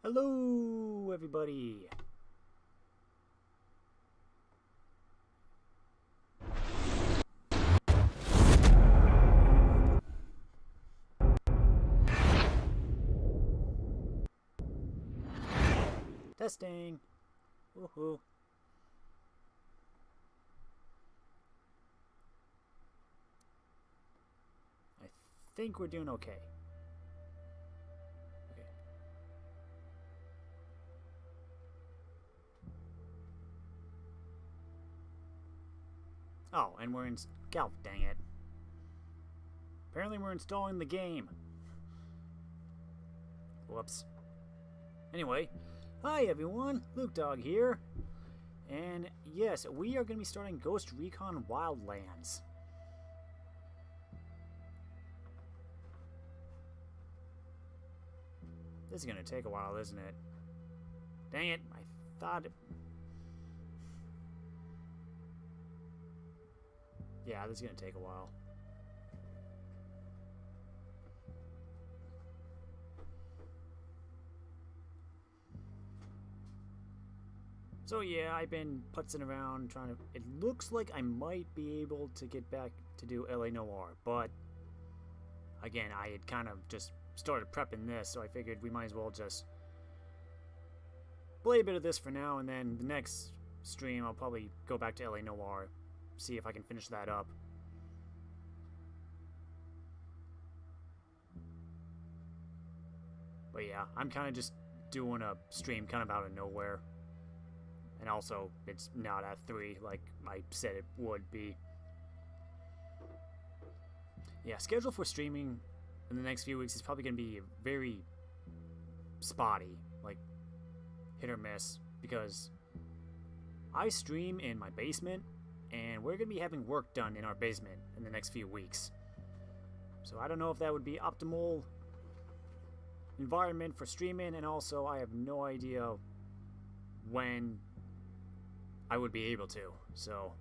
Hello, everybody. Testing. Woohoo. I think we're doing okay. Okay. Oh, and we're in... God dang it. Apparently we're installing the game. Whoops. Anyway, hi everyone, Luke Dog here. And yes, we are going to be starting Ghost Recon Wildlands. This is going to take a while, isn't it? Dang it, I thought... Yeah, this is going to take a while. So yeah, I've been putzing around trying to... It looks like I might be able to get back to do LA Noire, but... Again, I had kind of just started prepping this, so I figured we might as well just... play a bit of this for now, and then the next stream I'll probably go back to LA Noire, see if I can finish that up. But yeah, I'm kind of just doing a stream kind of out of nowhere. And also, it's not at 3 like I said it would be. Yeah, schedule for streaming in the next few weeks is probably going to be very spotty, like hit or miss, because I stream in my basement, and we're going to be having work done in our basement in the next few weeks. So I don't know if that would be optimal environment for streaming, and also I have no idea when I would be able to, so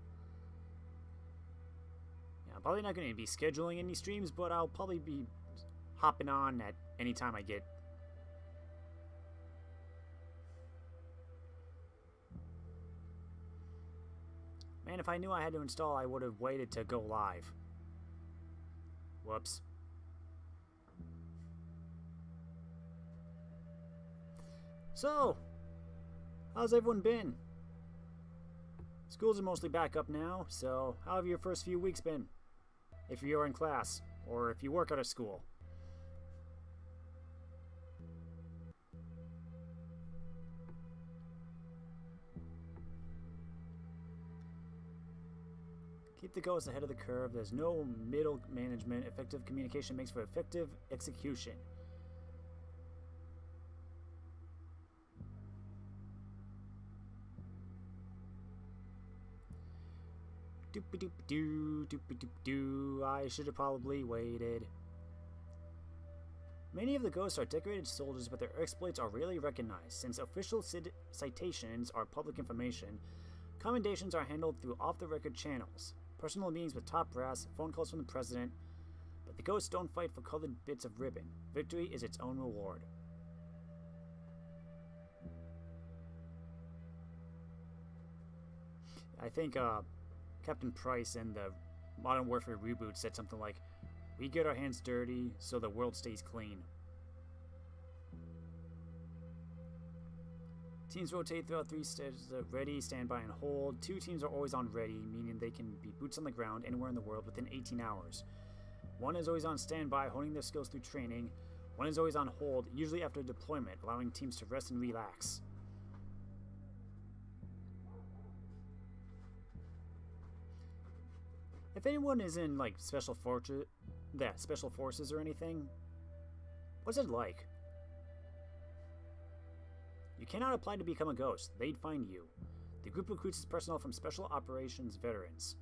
yeah, I'm probably not going to be scheduling any streams, but I'll probably be hopping on at any time I get. Man, if I knew I had to install, I would have waited to go live. Whoops. So, how's everyone been? Schools are mostly back up now, so how have your first few weeks been? If you're in class, or if you work at a school. Keep the ghosts ahead of the curve. There's no middle management. Effective communication makes for effective execution. Doop-a-doop-doo, doop-a-doop-doo. I should have probably waited. Many of the ghosts are decorated soldiers, but their exploits are rarely recognized. Since official citations are public information, commendations are handled through off-the-record channels. Personal meetings with top brass, phone calls from the president, but the ghosts don't fight for colored bits of ribbon. Victory is its own reward. I think, Captain Price in the Modern Warfare reboot said something like, "We get our hands dirty so the world stays clean." Teams rotate throughout 3 stages of ready, standby, and hold. 2 teams are always on ready, meaning they can be boots on the ground anywhere in the world within 18 hours. 1 is always on standby, honing their skills through training. 1 is always on hold, usually after deployment, allowing teams to rest and relax. If anyone is in, like, special forces or anything, what's it like? You cannot apply to become a ghost. They'd find you. The group recruits its personnel from Special Operations veterans.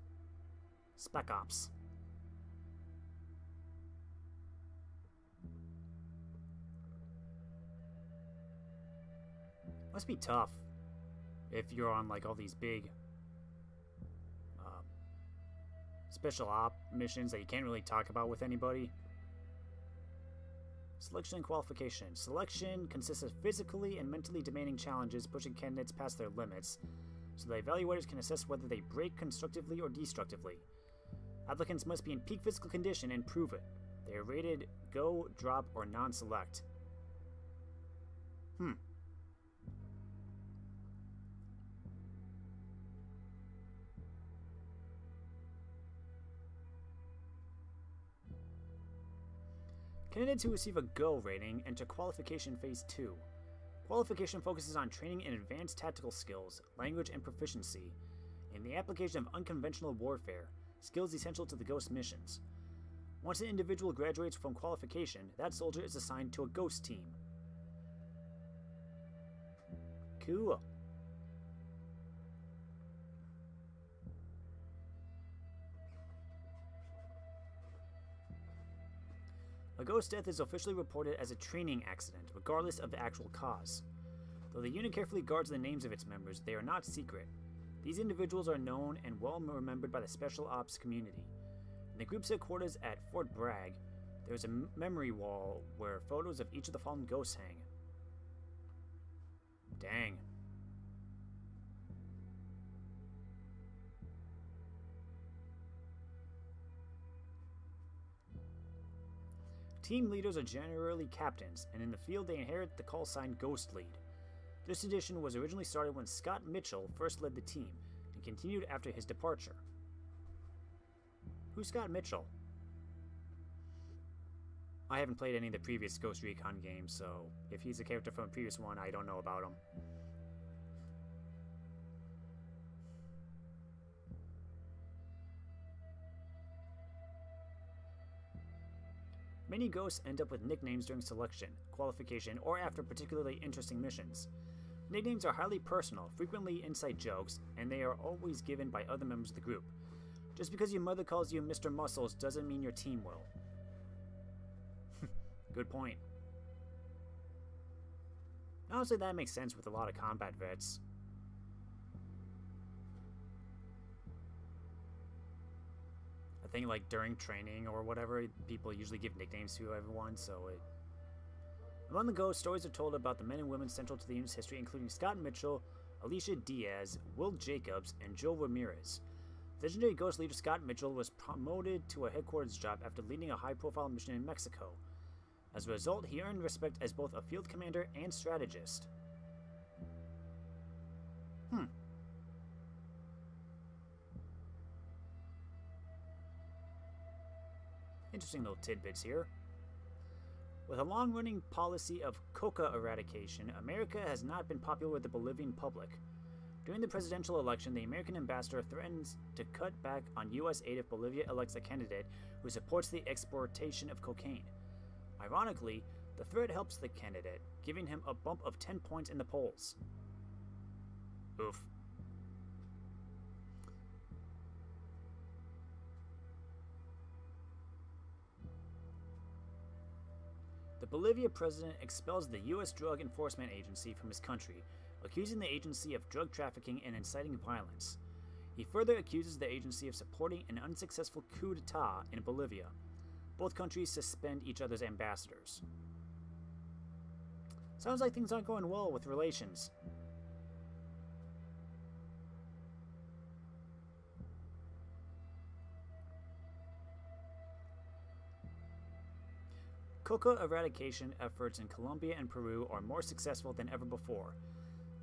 Spec Ops. Must be tough if you're on, like, all these big special op missions that you can't really talk about with anybody. Selection and qualification. Selection consists of physically and mentally demanding challenges pushing candidates past their limits, so the evaluators can assess whether they break constructively or destructively. Applicants must be in peak physical condition and prove it. They are rated Go, Drop, or Non-Select. Candidates who receive a Go rating enter Qualification Phase 2. Qualification focuses on training in advanced tactical skills, language, and proficiency, in the application of unconventional warfare, skills essential to the Ghost missions. Once an individual graduates from qualification, that soldier is assigned to a Ghost team. Cool. A ghost death is officially reported as a training accident, regardless of the actual cause. Though the unit carefully guards the names of its members, they are not secret. These individuals are known and well remembered by the Special Ops community. In the group's headquarters at Fort Bragg, there is a memory wall where photos of each of the fallen ghosts hang. Dang. Team leaders are generally captains, and in the field they inherit the call sign Ghost Lead. This tradition was originally started when Scott Mitchell first led the team, and continued after his departure. Who's Scott Mitchell? I haven't played any of the previous Ghost Recon games, so if he's a character from a previous one, I don't know about him. Many ghosts end up with nicknames during selection, qualification, or after particularly interesting missions. Nicknames are highly personal, frequently inside jokes, and they are always given by other members of the group. Just because your mother calls you Mr. Muscles doesn't mean your team will. Good point. Honestly, that makes sense with a lot of combat vets. I think like during training or whatever, people usually give nicknames to everyone, so it... Among the ghosts, stories are told about the men and women central to the unit's history, including Scott Mitchell, Alicia Diaz, Will Jacobs, and Joe Ramirez. Legendary ghost leader Scott Mitchell was promoted to a headquarters job after leading a high-profile mission in Mexico. As a result, he earned respect as both a field commander and strategist. Interesting little tidbits here. With a long-running policy of coca eradication, America has not been popular with the Bolivian public. During the presidential election, the American ambassador threatens to cut back on U.S. aid if Bolivia elects a candidate who supports the exportation of cocaine. Ironically, the threat helps the candidate, giving him a bump of 10 points in the polls. Oof. The Bolivia president expels the U.S. Drug Enforcement Agency from his country, accusing the agency of drug trafficking and inciting violence. He further accuses the agency of supporting an unsuccessful coup d'etat in Bolivia. Both countries suspend each other's ambassadors. Sounds like things aren't going well with relations. Coca eradication efforts in Colombia and Peru are more successful than ever before.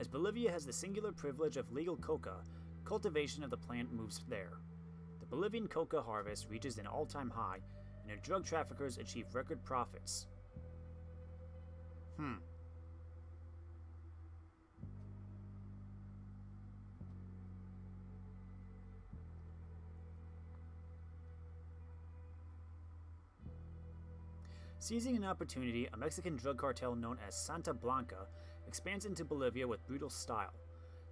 As Bolivia has the singular privilege of legal coca, cultivation of the plant moves there. The Bolivian coca harvest reaches an all-time high, and their drug traffickers achieve record profits. Seizing an opportunity, a Mexican drug cartel known as Santa Blanca expands into Bolivia with brutal style.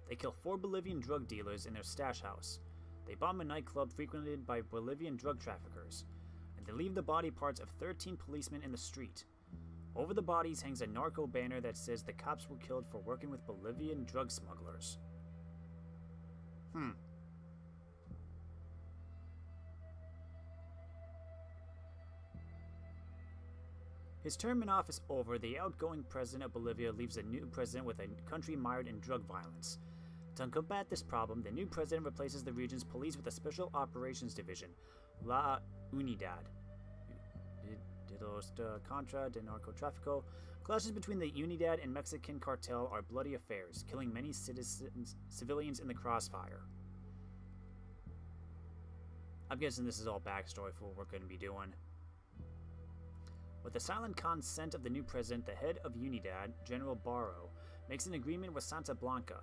They kill 4 Bolivian drug dealers in their stash house. They bomb a nightclub frequented by Bolivian drug traffickers, and they leave the body parts of 13 policemen in the street. Over the bodies hangs a narco banner that says the cops were killed for working with Bolivian drug smugglers. His term in office over, the outgoing president of Bolivia leaves a new president with a country mired in drug violence. To combat this problem, the new president replaces the region's police with a special operations division, La Unidad. Contra de Narcotráfico. Clashes between the Unidad and Mexican cartel are bloody affairs, killing many civilians in the crossfire. I'm guessing this is all backstory for what we're going to be doing. With the silent consent of the new president, the head of Unidad, General Barro, makes an agreement with Santa Blanca.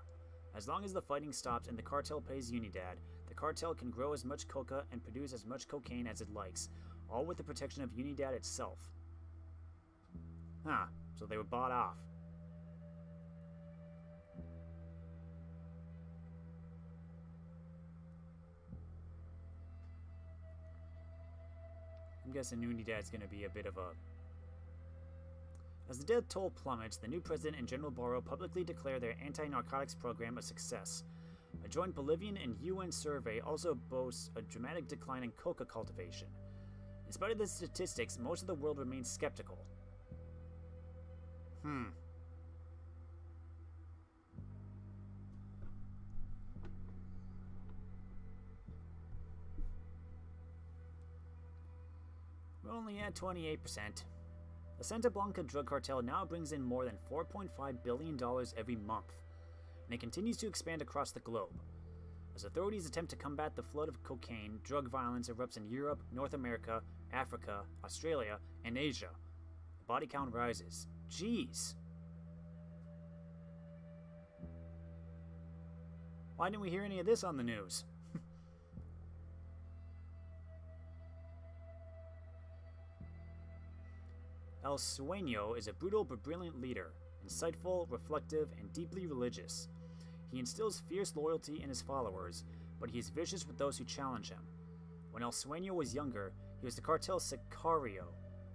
As long as the fighting stops and the cartel pays Unidad, the cartel can grow as much coca and produce as much cocaine as it likes, all with the protection of Unidad itself. Huh, so they were bought off. I'm guessing Unidad's going to be a bit of a... As the death toll plummets, the new president and General Barro publicly declare their anti-narcotics program a success. A joint Bolivian and UN survey also boasts a dramatic decline in coca cultivation. In spite of the statistics, most of the world remains skeptical. We're only at 28%. The Santa Blanca drug cartel now brings in more than $4.5 billion every month, and it continues to expand across the globe. As authorities attempt to combat the flood of cocaine, drug violence erupts in Europe, North America, Africa, Australia, and Asia. The body count rises. Jeez! Why didn't we hear any of this on the news? El Sueño is a brutal but brilliant leader, insightful, reflective, and deeply religious. He instills fierce loyalty in his followers, but he is vicious with those who challenge him. When El Sueño was younger, he was the cartel's sicario,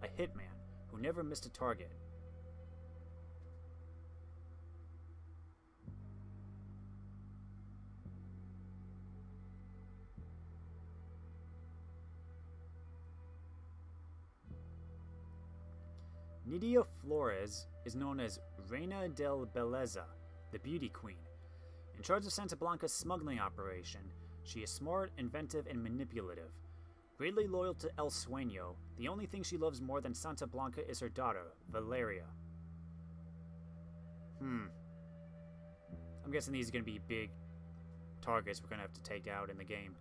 a hitman who never missed a target. Nidia Flores is known as Reina del Belleza, the Beauty Queen. In charge of Santa Blanca's smuggling operation, she is smart, inventive, and manipulative. Greatly loyal to El Sueño, the only thing she loves more than Santa Blanca is her daughter, Valeria. I'm guessing these are going to be big targets we're going to have to take out in the game.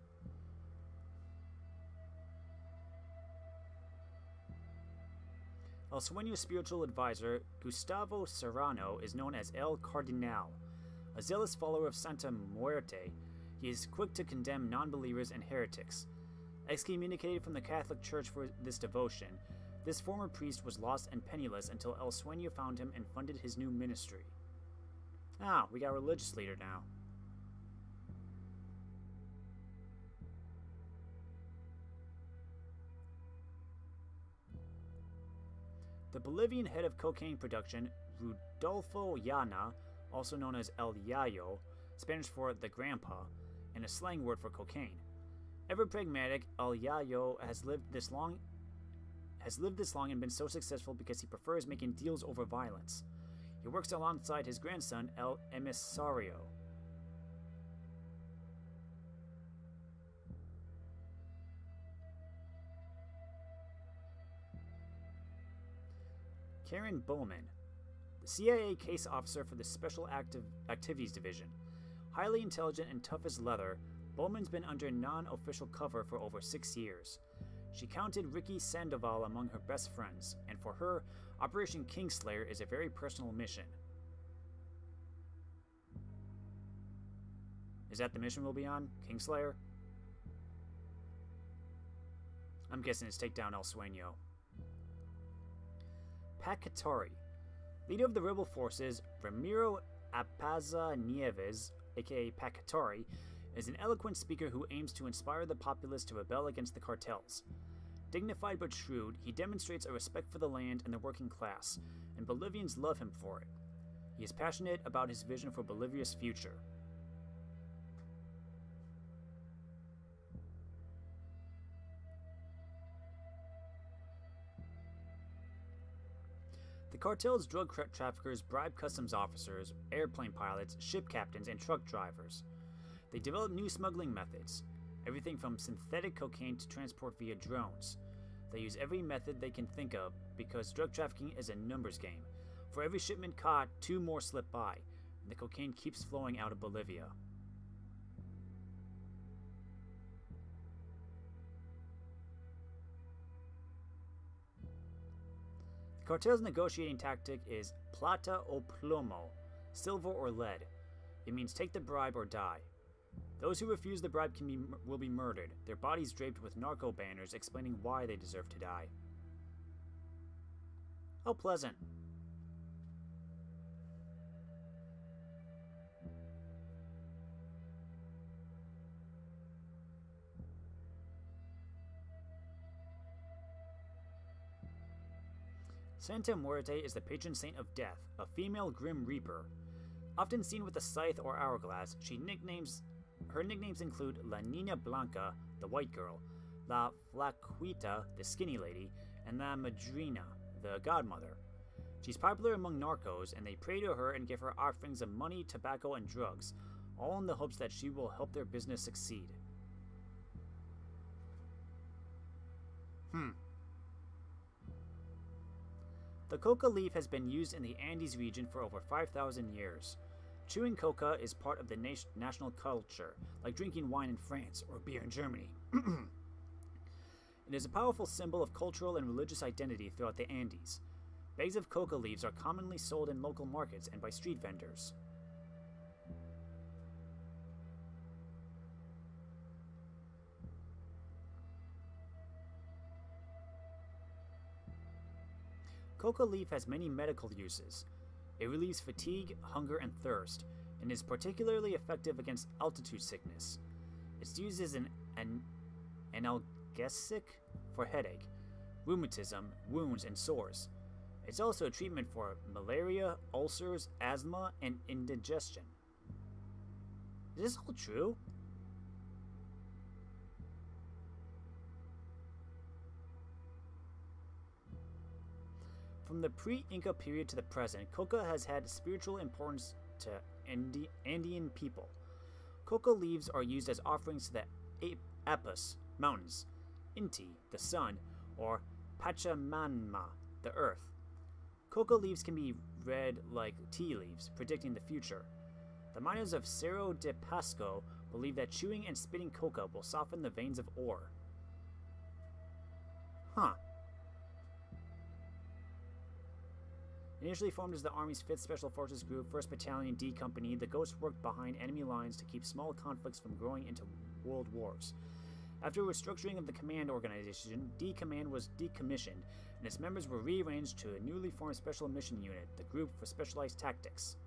El Sueño's spiritual advisor, Gustavo Serrano, is known as El Cardinal. A zealous follower of Santa Muerte, he is quick to condemn non-believers and heretics. Excommunicated from the Catholic Church for this devotion, this former priest was lost and penniless until El Sueño found him and funded his new ministry. Ah, we got a religious leader now. The Bolivian head of cocaine production, Rudolfo Llana, also known as El Yayo, Spanish for the grandpa, and a slang word for cocaine. Ever pragmatic, El Yayo has lived this long and been so successful because he prefers making deals over violence. He works alongside his grandson, El Emisario. Karen Bowman, the CIA case officer for the Special Activities Division. Highly intelligent and tough as leather, Bowman's been under non-official cover for over 6 years. She counted Ricky Sandoval among her best friends, and for her, Operation Kingslayer is a very personal mission. Is that the mission we'll be on? Kingslayer? I'm guessing it's take down El Sueño. Pacatari. Leader of the rebel forces, Ramiro Apaza Nieves, aka Pacatari, is an eloquent speaker who aims to inspire the populace to rebel against the cartels. Dignified but shrewd, he demonstrates a respect for the land and the working class, and Bolivians love him for it. He is passionate about his vision for Bolivia's future. The cartel's drug traffickers bribe customs officers, airplane pilots, ship captains, and truck drivers. They develop new smuggling methods, everything from synthetic cocaine to transport via drones. They use every method they can think of because drug trafficking is a numbers game. For every shipment caught, 2 more slip by, and the cocaine keeps flowing out of Bolivia. The cartel's negotiating tactic is plata o plomo, silver or lead. It means take the bribe or die. Those who refuse the bribe will be murdered, their bodies draped with narco banners explaining why they deserve to die. How pleasant. Santa Muerte is the patron saint of death, a female grim reaper. Often seen with a scythe or hourglass, her nicknames include La Niña Blanca, the white girl, La Flaquita, the skinny lady, and La Madrina, the godmother. She's popular among narcos, and they pray to her and give her offerings of money, tobacco, and drugs, all in the hopes that she will help their business succeed. The coca leaf has been used in the Andes region for over 5,000 years. Chewing coca is part of the national culture, like drinking wine in France or beer in Germany. It is a powerful symbol of cultural and religious identity throughout the Andes. Bags of coca leaves are commonly sold in local markets and by street vendors. Coca leaf has many medical uses. It relieves fatigue, hunger, and thirst, and is particularly effective against altitude sickness. It's used as an analgesic for headache, rheumatism, wounds, and sores. It's also a treatment for malaria, ulcers, asthma, and indigestion. Is this all true? From the pre-Inca period to the present, coca has had spiritual importance to Andean people. Coca leaves are used as offerings to the Apus, mountains, Inti, the sun, or Pachamama, the earth. Coca leaves can be read like tea leaves, predicting the future. The miners of Cerro de Pasco believe that chewing and spitting coca will soften the veins of ore. Huh. Initially formed as the Army's 5th Special Forces Group, 1st Battalion D Company, the Ghosts worked behind enemy lines to keep small conflicts from growing into world wars. After restructuring of the command organization, D Command was decommissioned, and its members were rearranged to a newly formed Special Mission Unit, the Group for Specialized Tactics.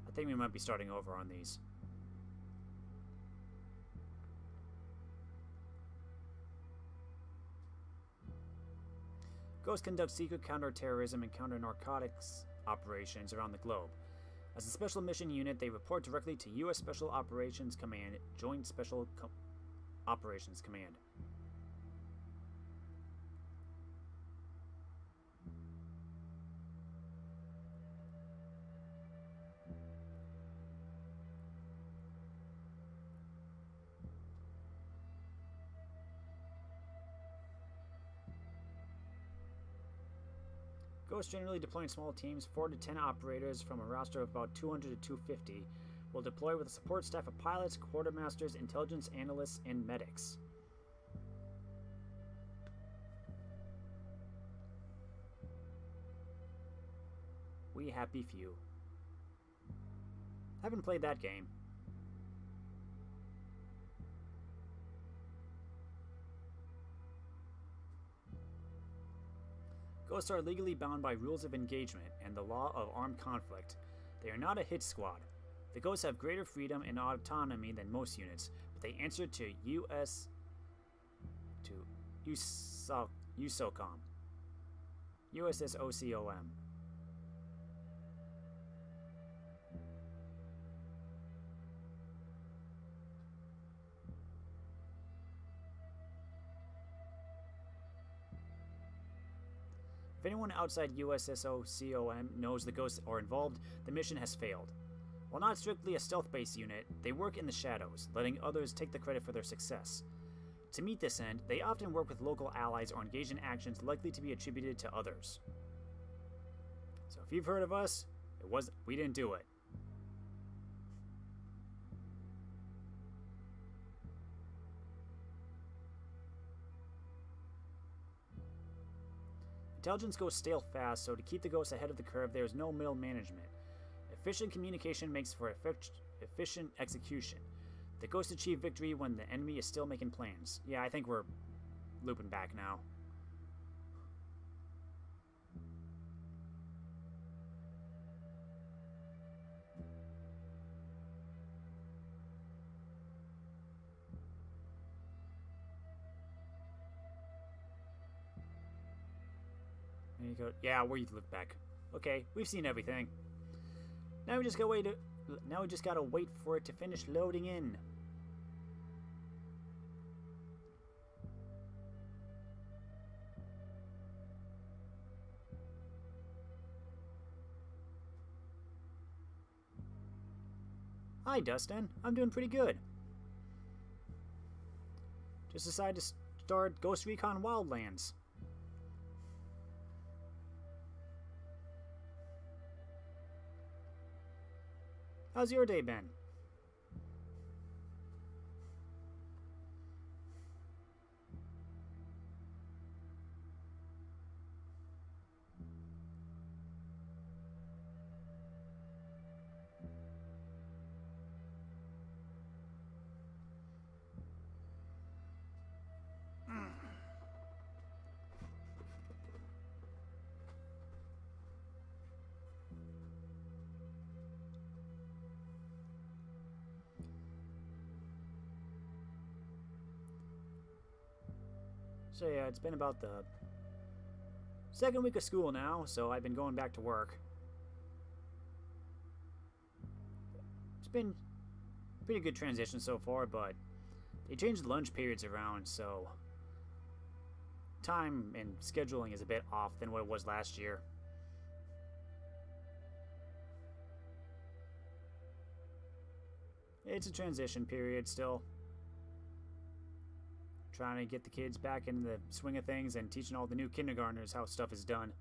I think we might be starting over on these. Ghosts conduct secret counter-terrorism and counter-narcotics operations around the globe. As a special mission unit, they report directly to U.S. Special Operations Command, Joint Special Operations Command. Ghosts generally deploy in small teams, 4 to 10 operators from a roster of about 200 to 250, will deploy with a support staff of pilots, quartermasters, intelligence analysts, and medics. We happy few. Haven't played that game. Ghosts are legally bound by rules of engagement and the law of armed conflict. They are not a hit squad. The Ghosts have greater freedom and autonomy than most units, but they answer to USOCOM. USSOCOM. anyone outside USSOCOM knows the ghosts are involved, the mission has failed. While not strictly a stealth-based unit, they work in the shadows, letting others take the credit for their success. To meet this end, they often work with local allies or engage in actions likely to be attributed to others. So if you've heard of us, we didn't do it. Intelligence goes stale fast, so to keep the ghosts ahead of the curve, there is no middle management. Efficient communication makes for efficient execution. The ghosts achieve victory when the enemy is still making plans. Yeah, I think we're looping back now. There you go. Yeah, where you look back. Okay, we've seen everything. Now we just gotta wait for it to finish loading in. Hi, Dustin. I'm doing pretty good. Just decided to start Ghost Recon Wildlands. How's your day been? So yeah, it's been about the second week of school now, so I've been going back to work. It's been a pretty good transition so far, but they changed the lunch periods around, so time and scheduling is a bit off than what it was last year. It's a transition period still. Trying to get the kids back into the swing of things and teaching all the new kindergartners how stuff is done.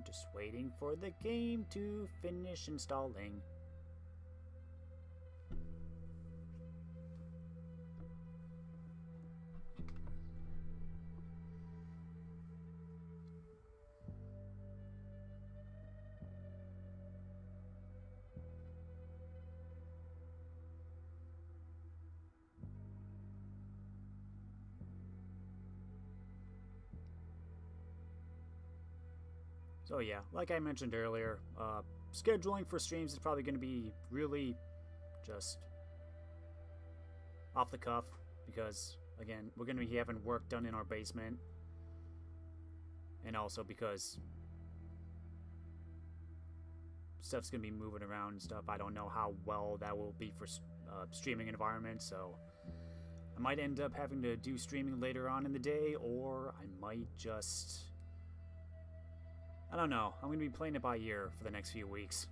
Just waiting for the game to finish installing. So yeah, like I mentioned earlier, scheduling for streams is probably going to be really just off the cuff because, again, we're going to be having work done in our basement, and also because stuff's going to be moving around and stuff. I don't know how well that will be for streaming environment, so I might end up having to do streaming later on in the day, or I might just... I don't know. I'm going to be playing it by ear for the next few weeks.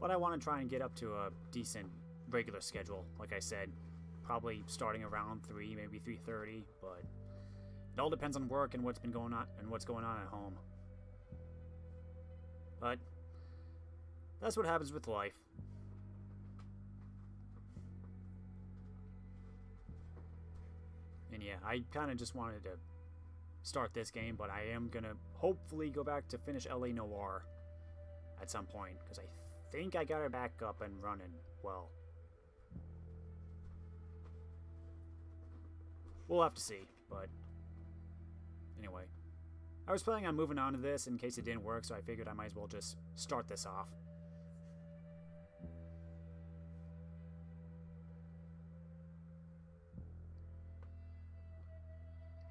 But I want to try and get up to a decent regular schedule, like I said. Probably starting around 3, maybe 3:30, but it all depends on work and what's been going on and what's going on at home. But that's what happens with life. And yeah, I kind of just wanted to start this game, but I am going to hopefully go back to finish LA Noire at some point, because I think I got it back up and running well. We'll have to see, but anyway. I was planning on moving on to this in case it didn't work, so I figured I might as well just start this off.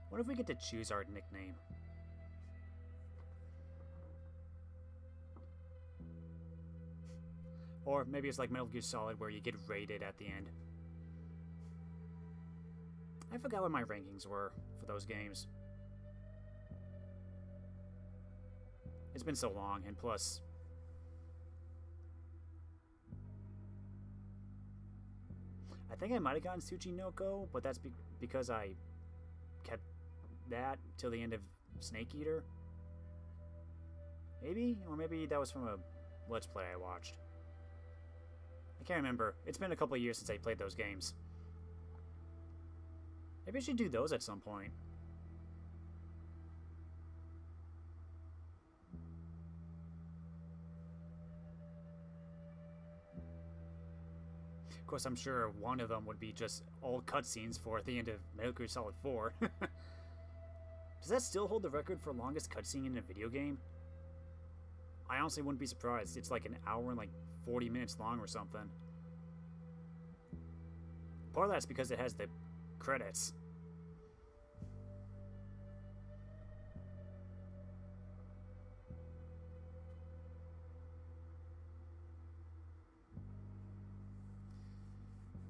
What if we get to choose our nickname? Or maybe it's like Metal Gear Solid where you get raided at the end. I forgot what my rankings were for those games. It's been so long, and plus... I think I might have gotten Tsuchinoko, but that's because I kept that till the end of Snake Eater. Maybe? Or maybe that was from a Let's Play I watched. I can't remember. It's been a couple of years since I played those games. Maybe I should do those at some point. Of course, I'm sure one of them would be just all cutscenes for the end of Metal Gear Solid 4. Does that still hold the record for longest cutscene in a video game? I honestly wouldn't be surprised. It's like an hour and like 40 minutes long or something. Part of that's because it has the credits.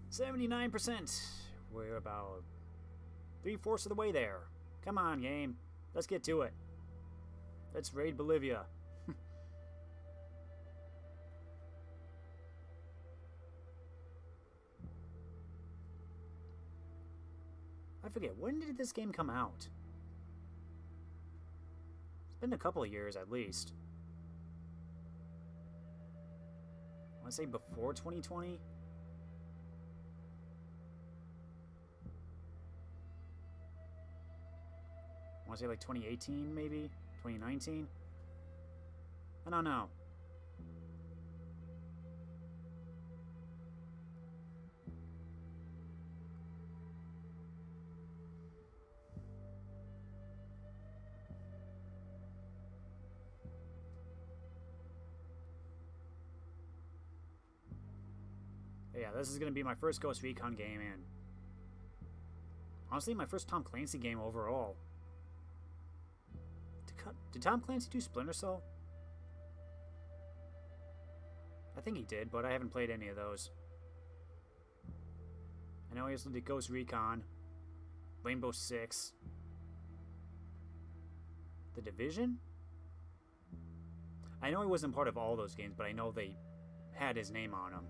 $79%. We're about 3/4 of the way there. Come on, game. Let's get to it. Let's raid Bolivia. I forget, when did this game come out? It's been a couple of years at least. I want to say before 2020? I want to say like 2018 maybe? 2019? I don't know. Yeah, this is going to be my first Ghost Recon game, and honestly, my first Tom Clancy game overall. Did Tom Clancy do Splinter Cell? I think he did, but I haven't played any of those. I know he also did Ghost Recon, Rainbow Six, The Division? I know he wasn't part of all those games, but I know they had his name on them.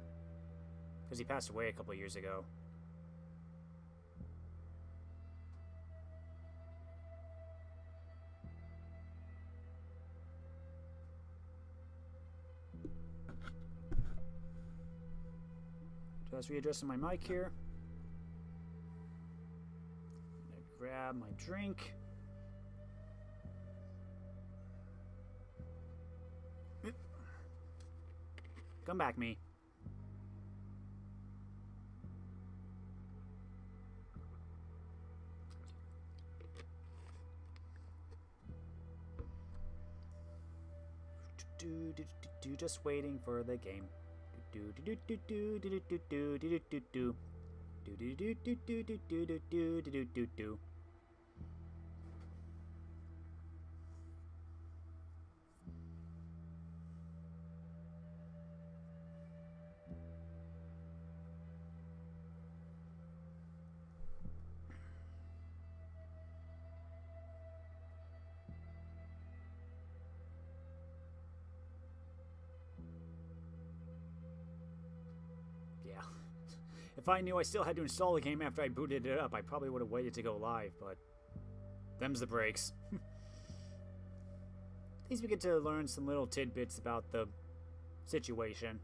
Because he passed away a couple years ago. Just readjusting my mic here. I'm gonna grab my drink. Come back, me. Just waiting for the game. Yeah. If I knew I still had to install the game after I booted it up, I probably would have waited to go live, but them's the breaks. At least we get to learn some little tidbits about the situation.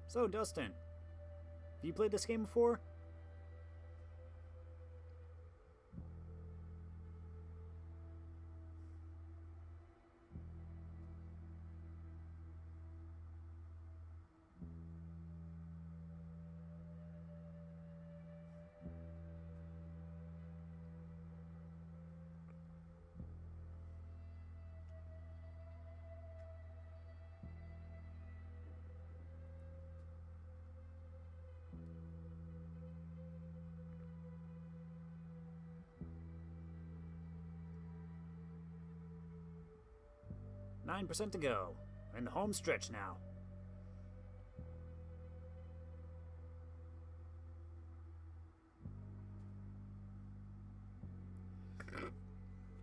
So, Dustin, have you played this game before? 9% to go. We're in the home stretch now.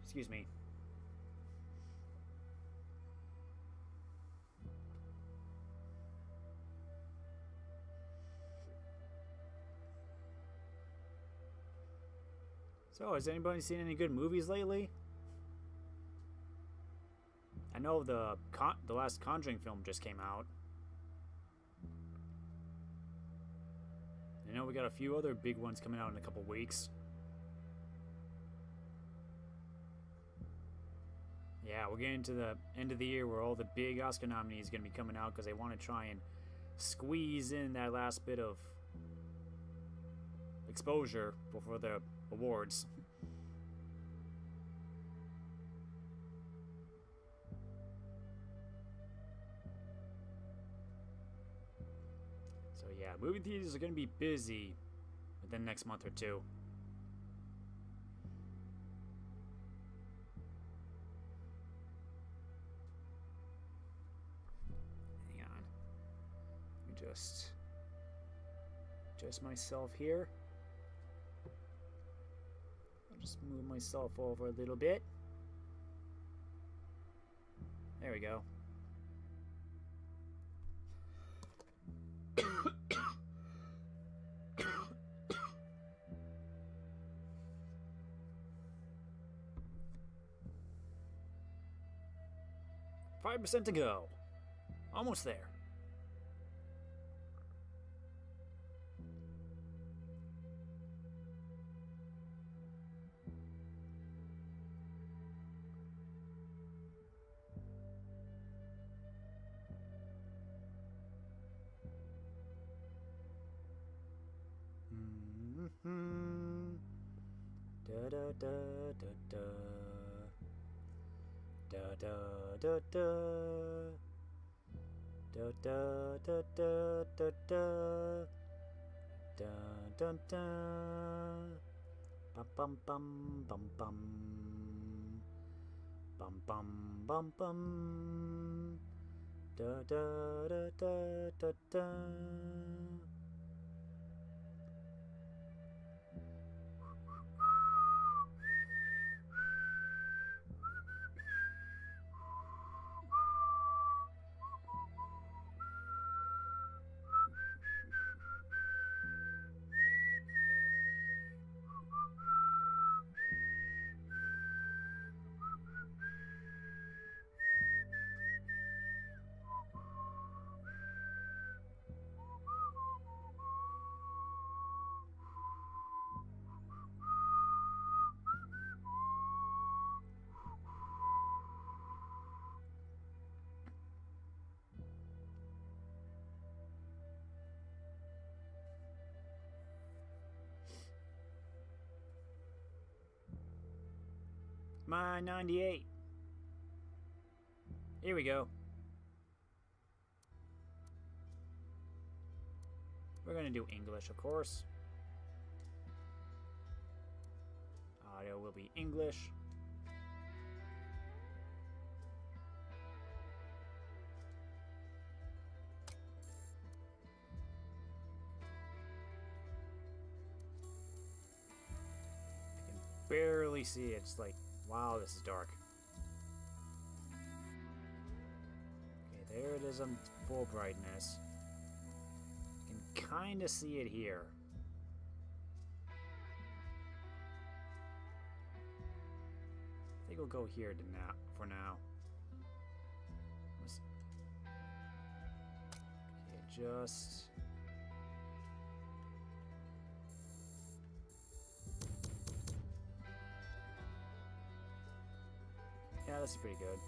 Excuse me. So, has anybody seen any good movies lately? I know the last Conjuring film just came out. I know we got a few other big ones coming out in a couple weeks. Yeah, we're getting to the end of the year where all the big Oscar nominees are going to be coming out because they want to try and squeeze in that last bit of exposure before the awards. So yeah, movie theaters are going to be busy within the next month or two. Hang on. Let me just adjust myself here. Just move myself over a little bit. There we go. $5% to go. Almost there. Da da da da da da da da da da da da da da da da da bum bum bum bum bum bum bum bum bum da da da da da da. My 98. Here we go. We're gonna do English, of course. Audio will be English. I can barely see it. It's like, wow, this is dark. Okay, there it is on full brightness. You can kind of see it here. I think we'll go here to now, for now. Okay, just... yeah, this is pretty good.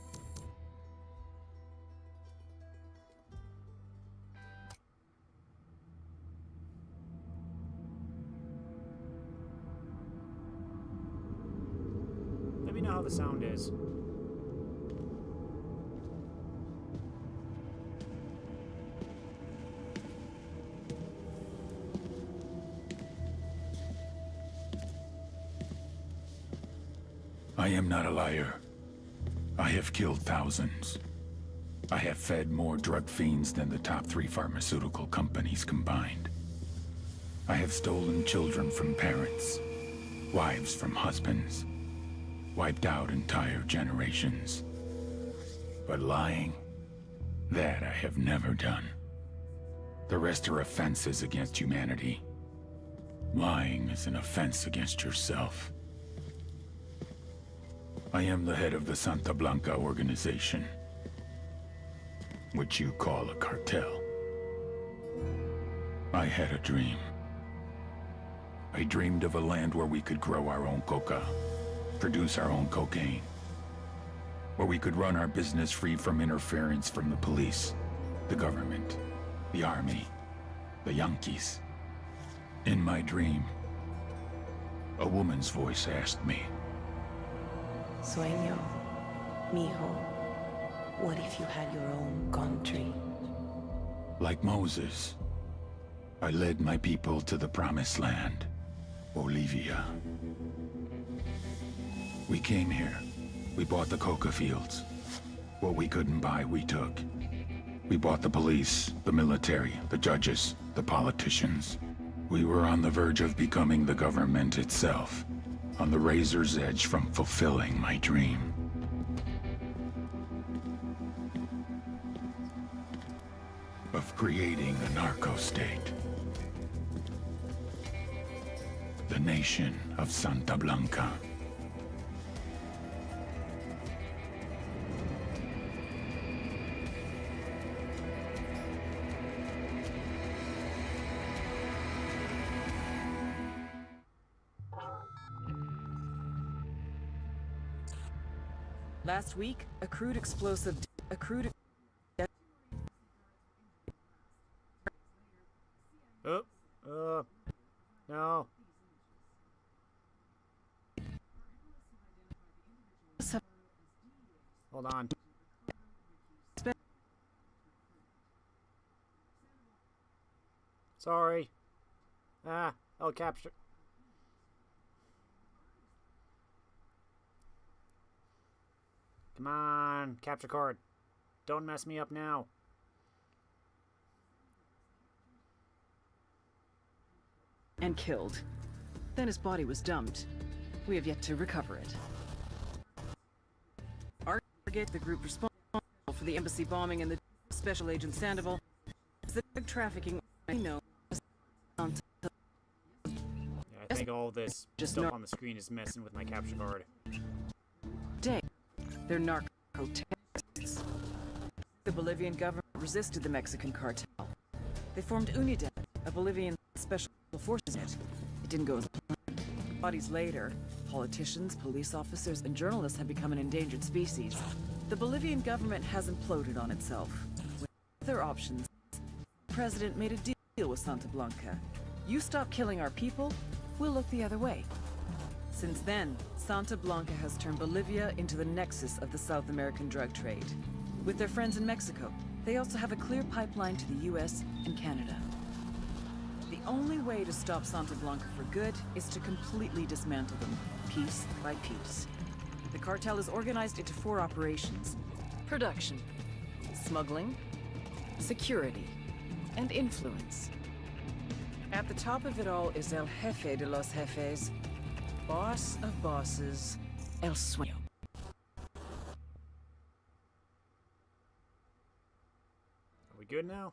Let me know how the sound is. I am not a liar. I have killed thousands. I have fed more drug fiends than the top 3 pharmaceutical companies combined. I have stolen children from parents, wives from husbands, wiped out entire generations. But lying, that I have never done. The rest are offenses against humanity. Lying is an offense against yourself. I am the head of the Santa Blanca organization, which you call a cartel. I had a dream. I dreamed of a land where we could grow our own coca, produce our own cocaine, where we could run our business free from interference from the police, the government, the army, the Yankees. In my dream, a woman's voice asked me, Sueño, mijo, what if you had your own country? like Moses, I led my people to the promised land, Bolivia. We came here. We bought the coca fields. What we couldn't buy, we took. We bought the police, the military, the judges, the politicians. We were on the verge of becoming the government itself, on the razor's edge from fulfilling my dream. Of creating a narco-state. The nation of Santa Blanca. Last week, a crude explosive... No. Hold on. Sorry. I'll capture. Come on, capture card. Don't mess me up now. and killed. Then his body was dumped. We have yet to recover it. Our target, the group responsible for the embassy bombing and the Special Agent Sandoval, is the drug trafficking I know. Yeah, I think all this stuff on the screen is messing with my capture card. They're narco terrorists. The Bolivian government resisted the Mexican cartel. They formed UNIDAD, a Bolivian special forces unit. It didn't go as planned. Bodies later, politicians, police officers, and journalists have become an endangered species. The Bolivian government has imploded on itself. With other options, the president made a deal with Santa Blanca. You stop killing our people, we'll look the other way. Since then, Santa Blanca has turned Bolivia into the nexus of the South American drug trade. With their friends in Mexico, they also have a clear pipeline to the US and Canada. The only way to stop Santa Blanca for good is to completely dismantle them, piece by piece. The cartel is organized into 4 operations: production, smuggling, security, and influence. At the top of it all is El Jefe de los Jefes, boss of bosses, El Sueño. Are we good now?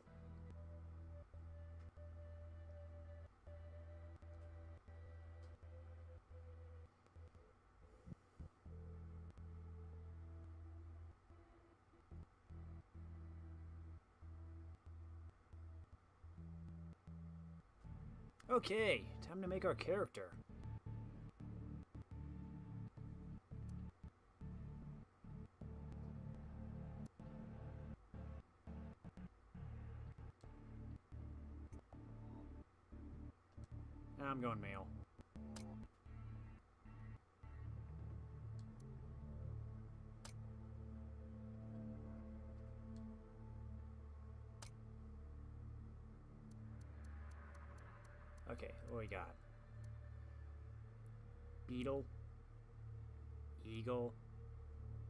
Okay, time to make our character. I'm going male. Okay, what we got? Beetle, Eagle,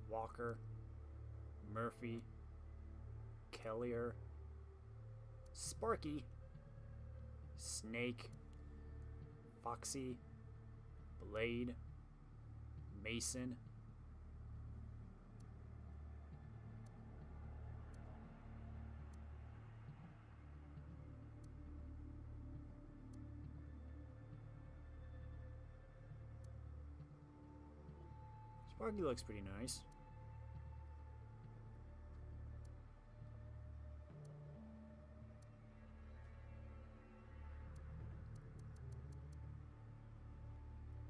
Walker, Murphy, Kellier, Sparky, Snake, Foxy, Blade, Mason. Sparky looks pretty nice.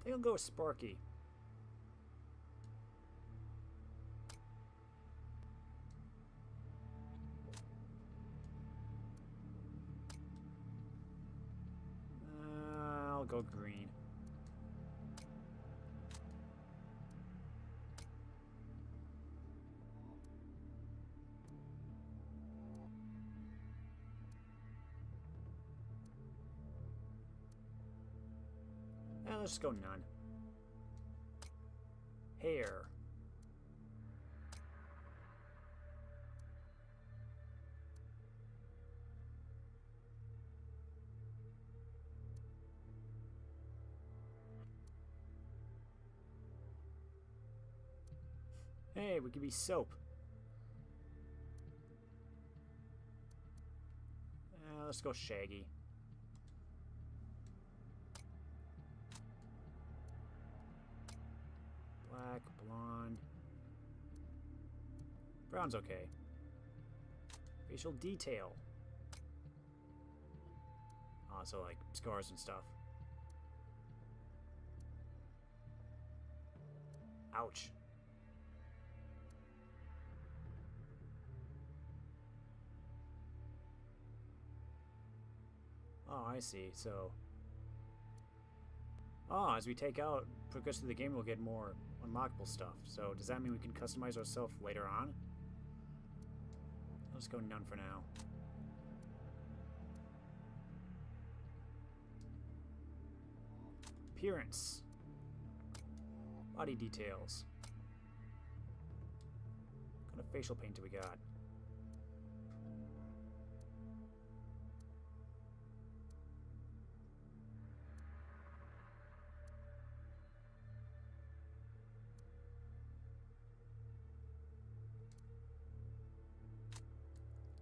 I think I'll go with Sparky. I'll go green. Let's just go none. Hair. Hey, we could be soap. Let's go Shaggy. Black, blonde. Brown's okay. Facial detail. So like scars and stuff. Ouch. Oh, I see. So, as we progress through the game, we'll get more unlockable stuff. So, does that mean we can customize ourselves later on? Let's go none for now. Appearance. Body details. What kind of facial paint do we got?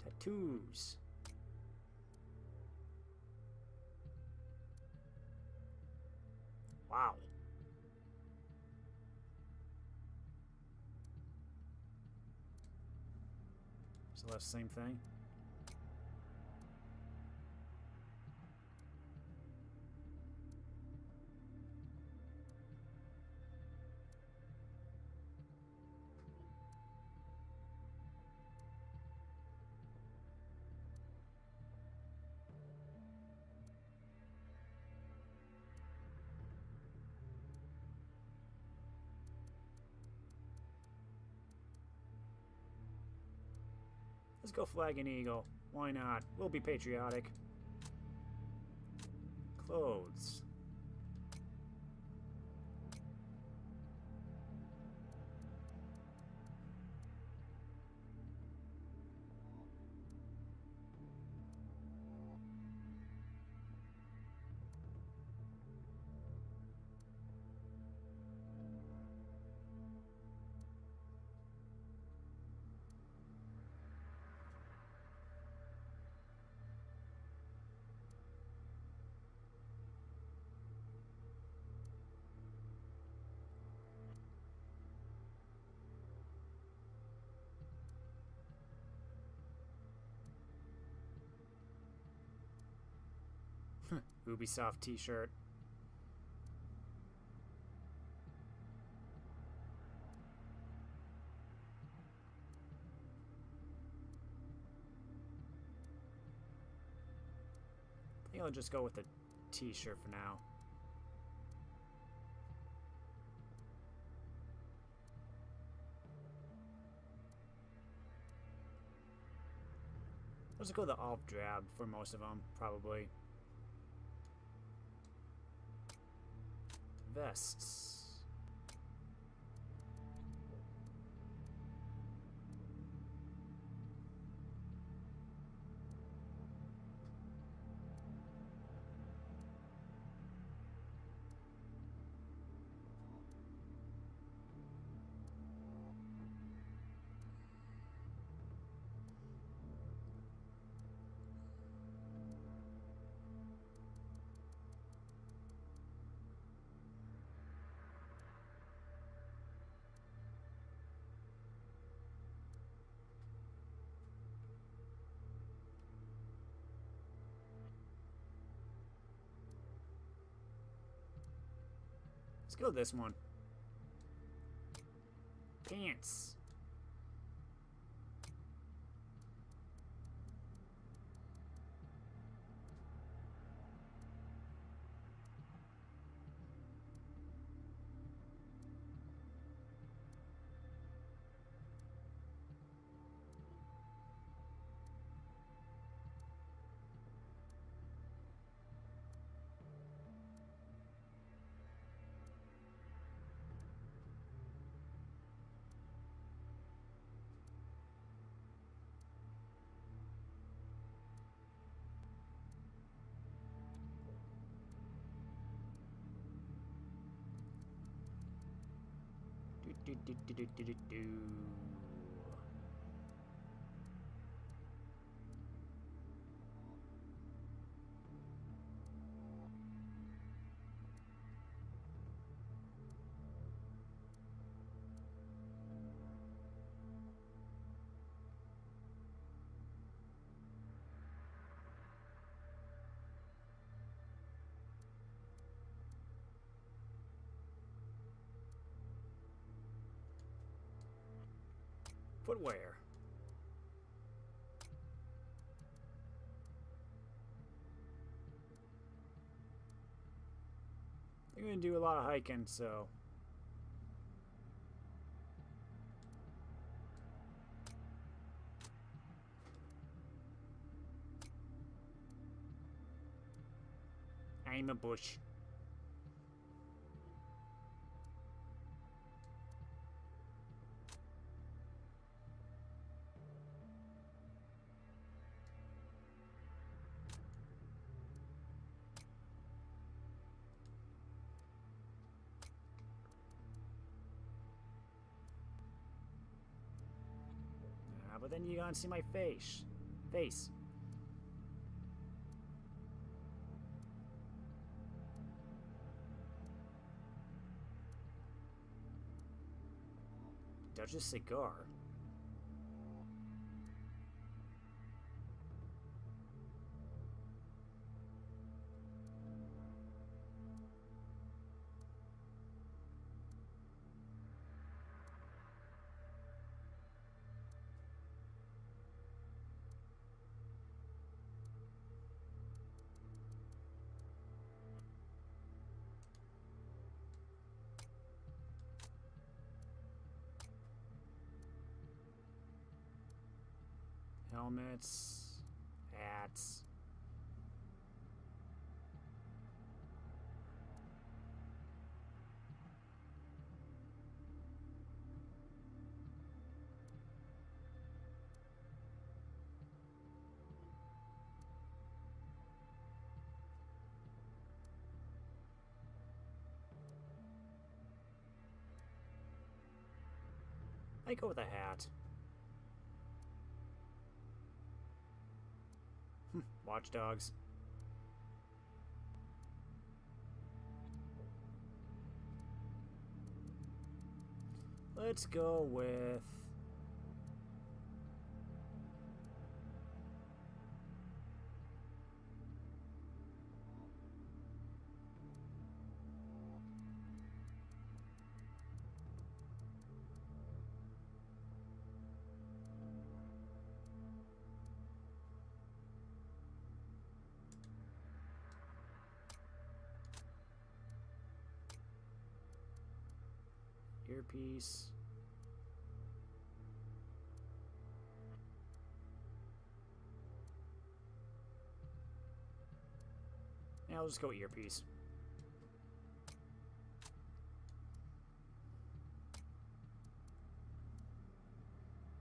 Tattoos. Wow. So that's the same thing. Let's go Flag and Eagle. Why not? We'll be patriotic. Clothes. Ubisoft t-shirt. I think I'll just go with the t-shirt for now. Let's go the olive drab for most of them, probably. Vests. go this one. Pants. Do. Footwear. I'm gonna do a lot of hiking, so I'm a bush. But then you gotta see my face. Dutch's cigar. Helmets, hats. I go with a hat. Watchdogs. Let's go with earpiece. Yeah, I'll just go earpiece.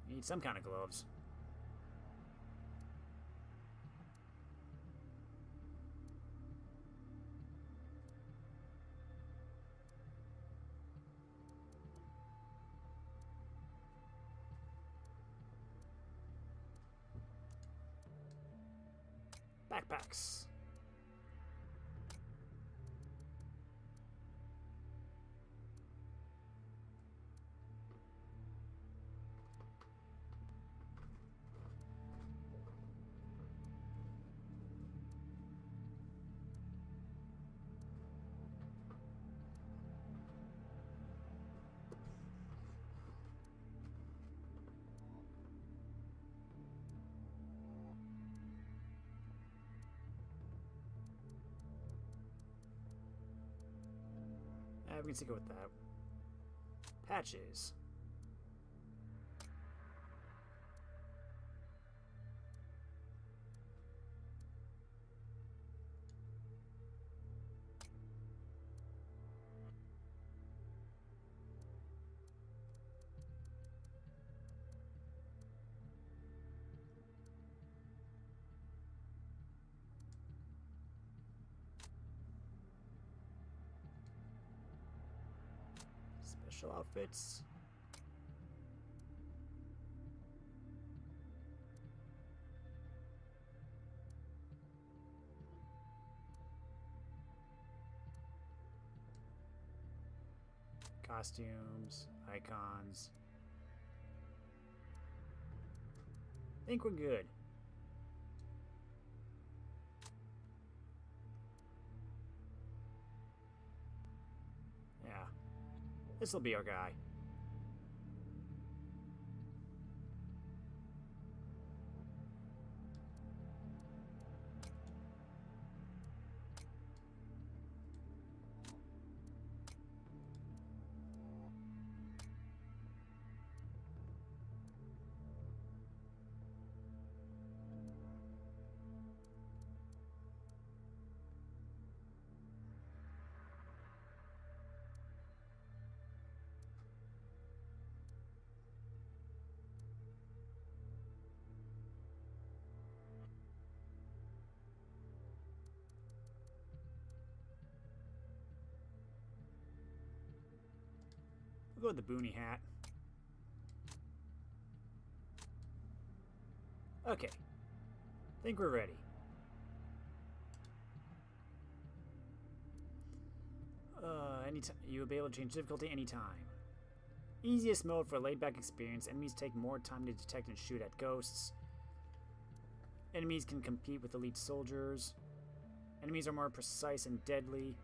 Need some kind of gloves. Backpacks. we can stick it with that. Patches. Special outfits. Costumes, icons. I think we're good. Yeah. This'll be our guy. We'll go with the boonie hat. Okay. Think we're ready. Anytime you will be able to change difficulty anytime. Easiest mode for laid-back experience. Enemies take more time to detect and shoot at ghosts. Enemies can compete with elite soldiers. Enemies are more precise and deadly.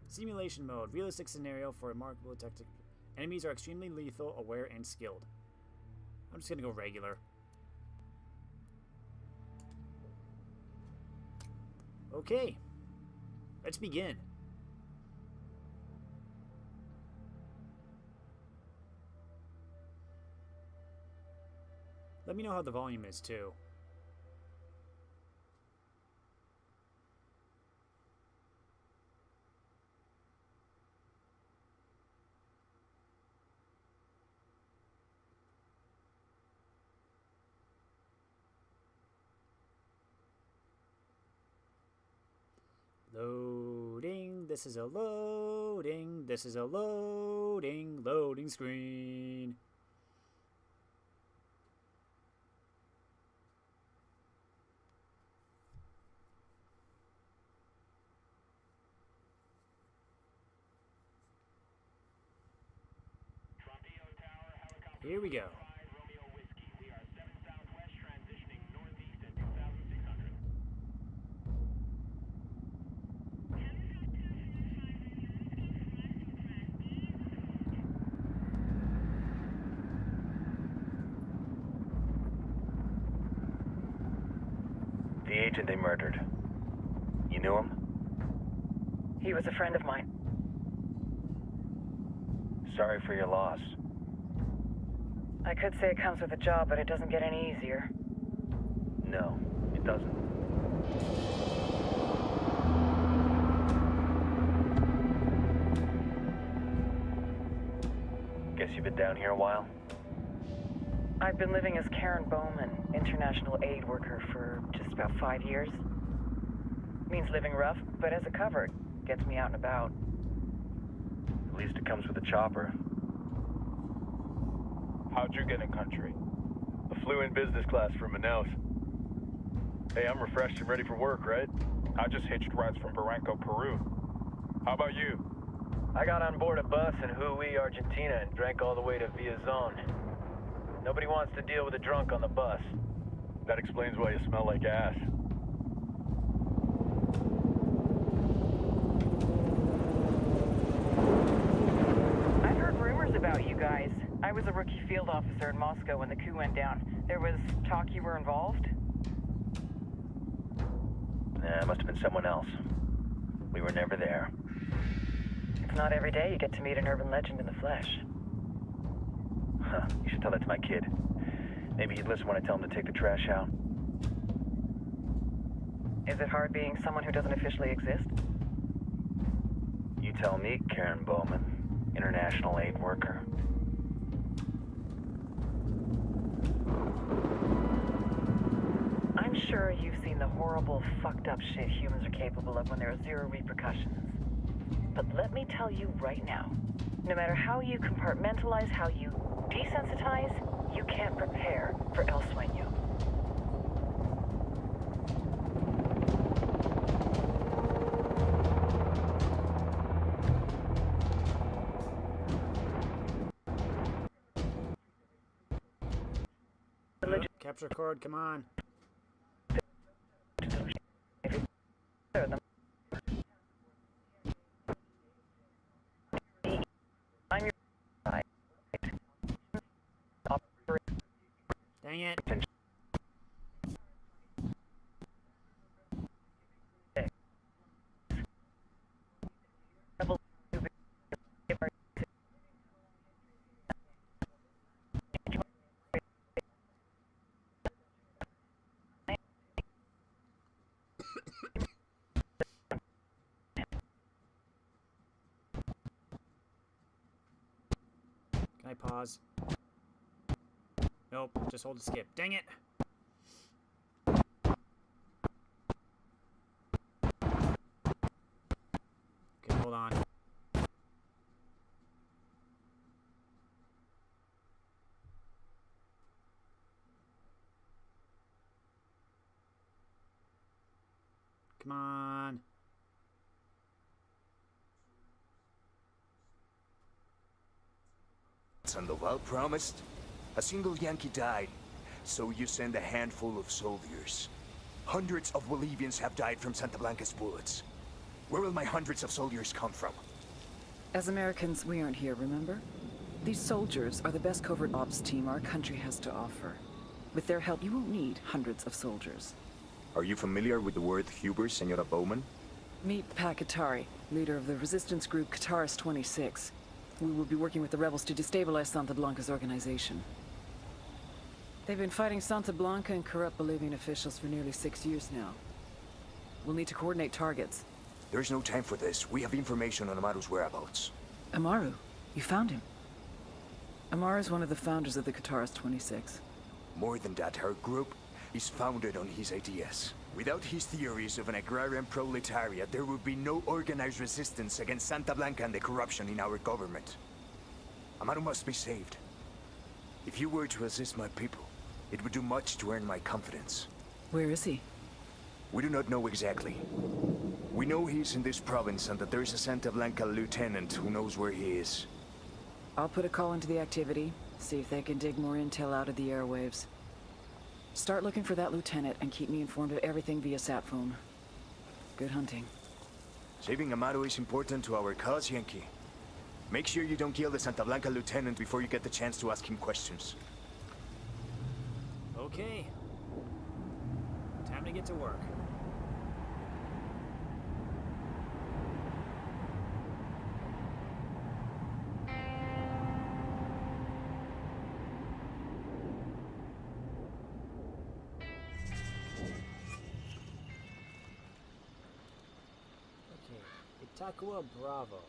Simulation mode. Realistic scenario for remarkable tactic. Enemies are extremely lethal, aware, and skilled. I'm just gonna go regular. Okay. Let's begin. Let me know how the volume is, too. Loading, this is a loading, this is a loading screen. Here we go. The agent they murdered. You knew him? He was a friend of mine. Sorry for your loss. I could say it comes with a job, but it doesn't get any easier. No, it doesn't. Guess you've been down here a while? I've been living as Karen Bowman, international aid worker, for just about 5 years. Means living rough, but as a cover, gets me out and about. At least it comes with a chopper. How'd you get in country? I flew in business class from Manaus. Hey, I'm refreshed and ready for work, right? I just hitched rides from Barranco, Peru. How about you? I got on board a bus in Jujuy, Argentina, and drank all the way to Villazón. Nobody wants to deal with a drunk on the bus. That explains why you smell like ass. I've heard rumors about you guys. I was a rookie field officer in Moscow when the coup went down. There was talk you were involved? Nah, it must have been someone else. We were never there. not every day you get to meet an urban legend in the flesh. Huh, you should tell that to my kid. Maybe he'd listen when I tell him to take the trash out. Is it hard being someone who doesn't officially exist? You tell me, Karen Bowman, international aid worker. I'm sure you've seen the horrible, fucked up shit humans are capable of when there are zero repercussions. But let me tell you right now, no matter how you compartmentalize, how you desensitize, you can't prepare for El Sueño. Capture cord, come on. Dang it. Can I pause? Nope, just hold the skip. Dang it! Okay, hold on. Come on. Sandoval promised. A single Yankee died, so you send a handful of soldiers. Hundreds of Bolivians have died from Santa Blanca's bullets. Where will my hundreds of soldiers come from? As Americans, we aren't here, remember? These soldiers are the best covert ops team our country has to offer. With their help, you won't need hundreds of soldiers. Are you familiar with the word Huber, Senora Bowman? Meet Pat Qatari, leader of the resistance group Qataris 26. We will be working with the rebels to destabilize Santa Blanca's organization. They've been fighting Santa Blanca and corrupt Bolivian officials for nearly 6 years now. We'll need to coordinate targets. There's no time for this. We have information on Amaru's whereabouts. Amaru? You found him? Amaru is one of the founders of the Qataris 26. More than that, her group is founded on his ideas. Without his theories of an agrarian proletariat, there would be no organized resistance against Santa Blanca and the corruption in our government. Amaru must be saved. If you were to assist my people, it would do much to earn my confidence. Where is he? We do not know exactly. We know he's in this province and that there is a Santa Blanca lieutenant who knows where he is. I'll put a call into the activity, see if they can dig more intel out of the airwaves. Start looking for that lieutenant and keep me informed of everything via sat phone. Good hunting. Saving Amaru is important to our cause, Yankee. Make sure you don't kill the Santa Blanca lieutenant before you get the chance to ask him questions. Okay. Time to get to work. Takua Bravo.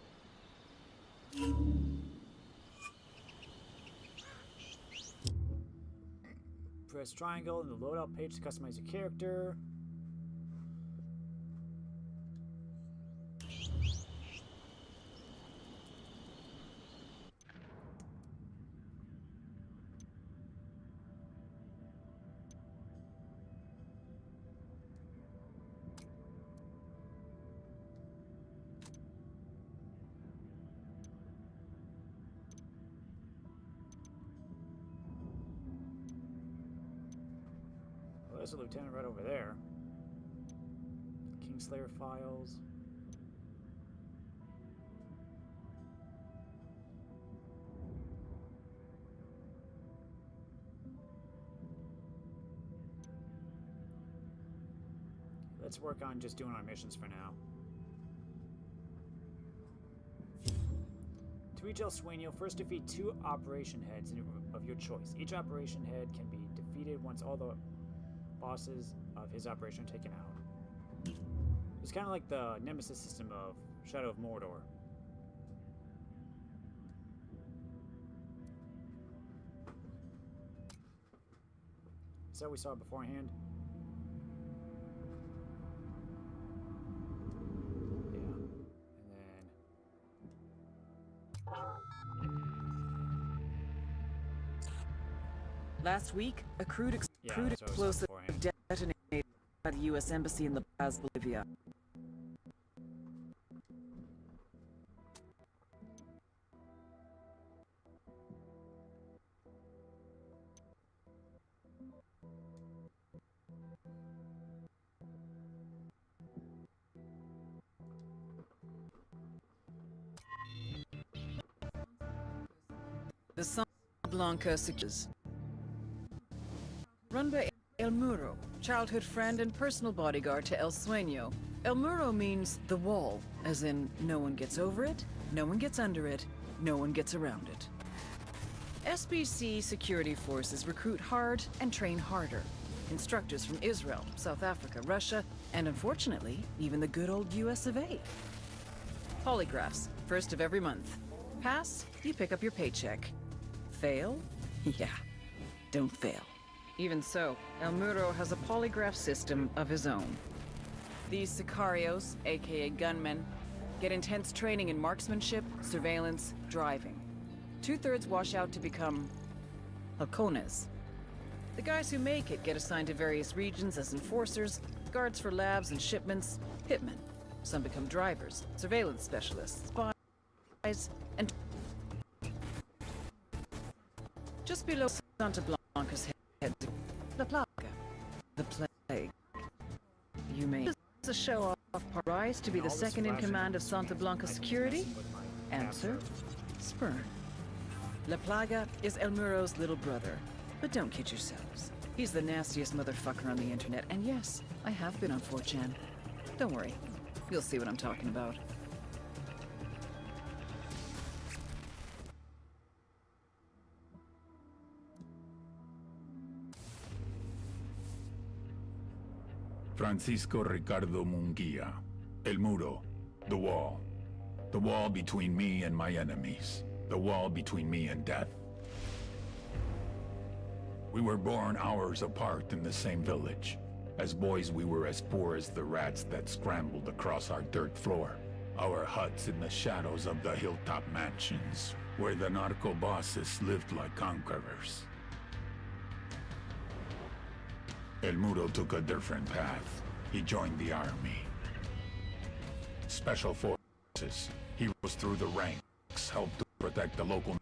Press triangle in the loadout page to customize your character. There's a lieutenant right over there. Kingslayer files. Let's work on just doing our missions for now. reach El Sueño, first defeat 2 operation heads of your choice. Each operation head can be defeated once all the bosses of his operation are taken out. It's kind of like the nemesis system of Shadow of Mordor. Is that what we saw beforehand? Yeah. And then... Last week, a crude that's what we saw explosive beforehand. detonated by the U.S. Embassy in La Paz, Bolivia. The Santa Blanca secures. Run by El Muro, childhood friend and personal bodyguard to El Sueño. El Muro means the wall, as in no one gets over it, no one gets under it, no one gets around it. SBC security forces recruit hard and train harder. Instructors from Israel, South Africa, Russia, and unfortunately, even the good old US of A. Polygraphs, first of every month. Pass, you pick up your paycheck. Fail? Yeah, don't fail. Even so, El Muro has a polygraph system of his own. These sicarios, aka gunmen, get intense training in marksmanship, surveillance, driving. 2/3 wash out to become halcones. The guys who make it get assigned to various regions as enforcers, guards for labs and shipments, hitmen. Some become drivers, surveillance specialists, spies, and just below Santa Blanca's head, La Plaga, the plague. You may a show-off rise to be the second in command of Santa Blanca security? Answer: spurn. La Plaga is El Muro's little brother, but don't kid yourselves. He's the nastiest motherfucker on the internet, and yes, I have been on 4chan. Don't worry, you'll see what I'm talking about. Francisco Ricardo Munguia. El Muro. The wall. The wall between me and my enemies. The wall between me and death. We were born hours apart in the same village. As boys, we were as poor as the rats that scrambled across our dirt floor. Our huts in the shadows of the hilltop mansions, where the narco bosses lived like conquerors. El Muro took a different path. He joined the army. Special forces. He rose through the ranks, helped to protect the local,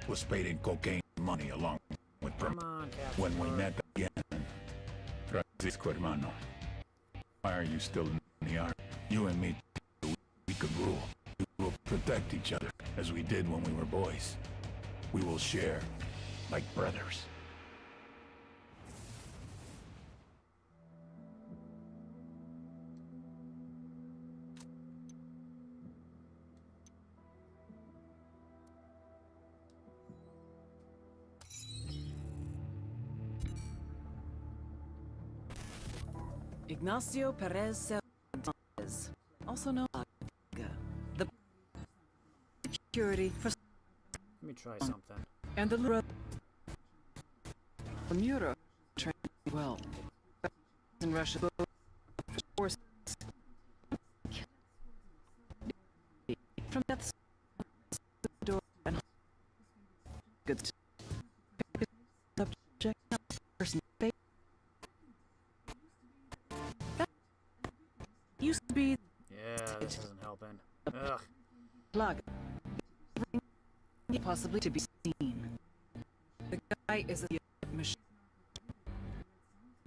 was paid in cocaine money along with Come on, Captain. when we met again. Francisco hermano, why are you still in the army? You and me, we could rule. We will protect each other, as we did when we were boys. We will share, like brothers. Ignacio Perez Cervantes, also known as the security for Let me try something. and the Muro trained well. In Russia, forces from death door and good subject person that used to be Yeah, this isn't helping. Ugh. plug possibly to be seen. The guy is a machine.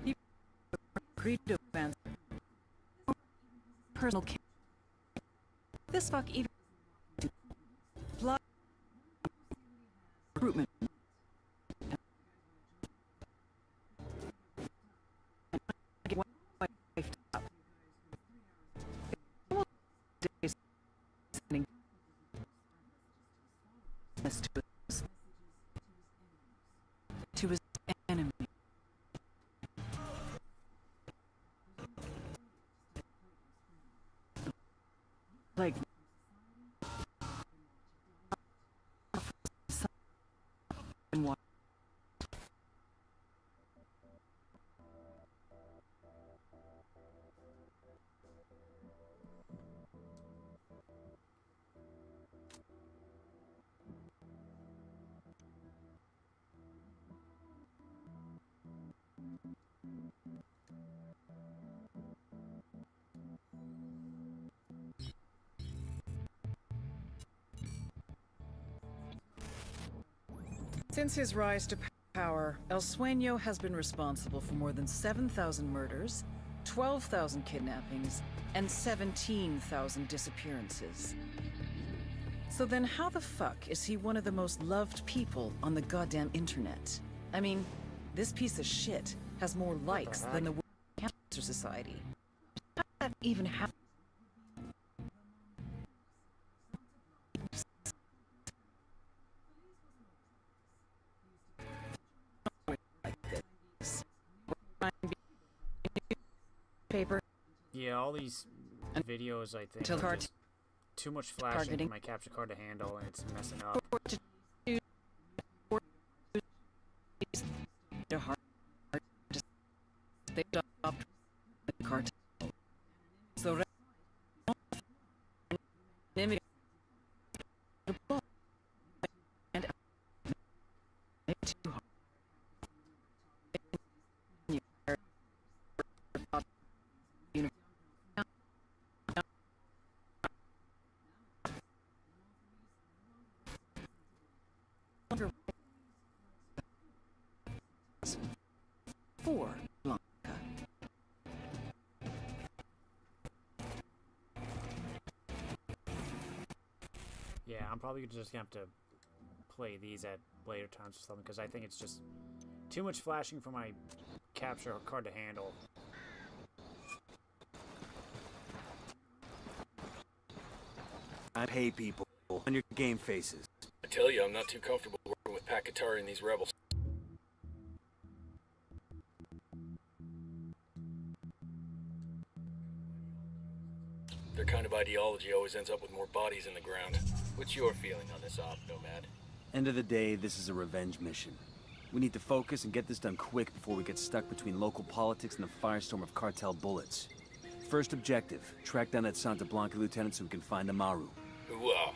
He agreed to advance personal care. This fuck even to plug recruitment. Get wife up. this to his enemy. Like since his rise to power, El Sueño has been responsible for more than 7,000 murders, 12,000 kidnappings, and 17,000 disappearances. So then how the fuck is he one of the most loved people on the goddamn internet? I mean, this piece of shit has more likes than the World Cancer Society. How did that even happen? Paper. Yeah, all these videos, I think, Until are just too much flashing for my capture card to handle, and it's messing up. They stopped the cartel. So and for Blanca. Yeah, I'm probably just gonna have to play these at later times or something, because I think it's just too much flashing for my capture card to handle. I pay people on your game faces. I tell you, I'm not too comfortable working with Pakatari and these rebels. Their kind of ideology always ends up with more bodies in the ground. What's your feeling on this op, Nomad? End of the day, this is a revenge mission. We need to focus and get this done quick before we get stuck between local politics and the firestorm of cartel bullets. First objective, track down that Santa Blanca lieutenant so we can find Amaru. Hooah!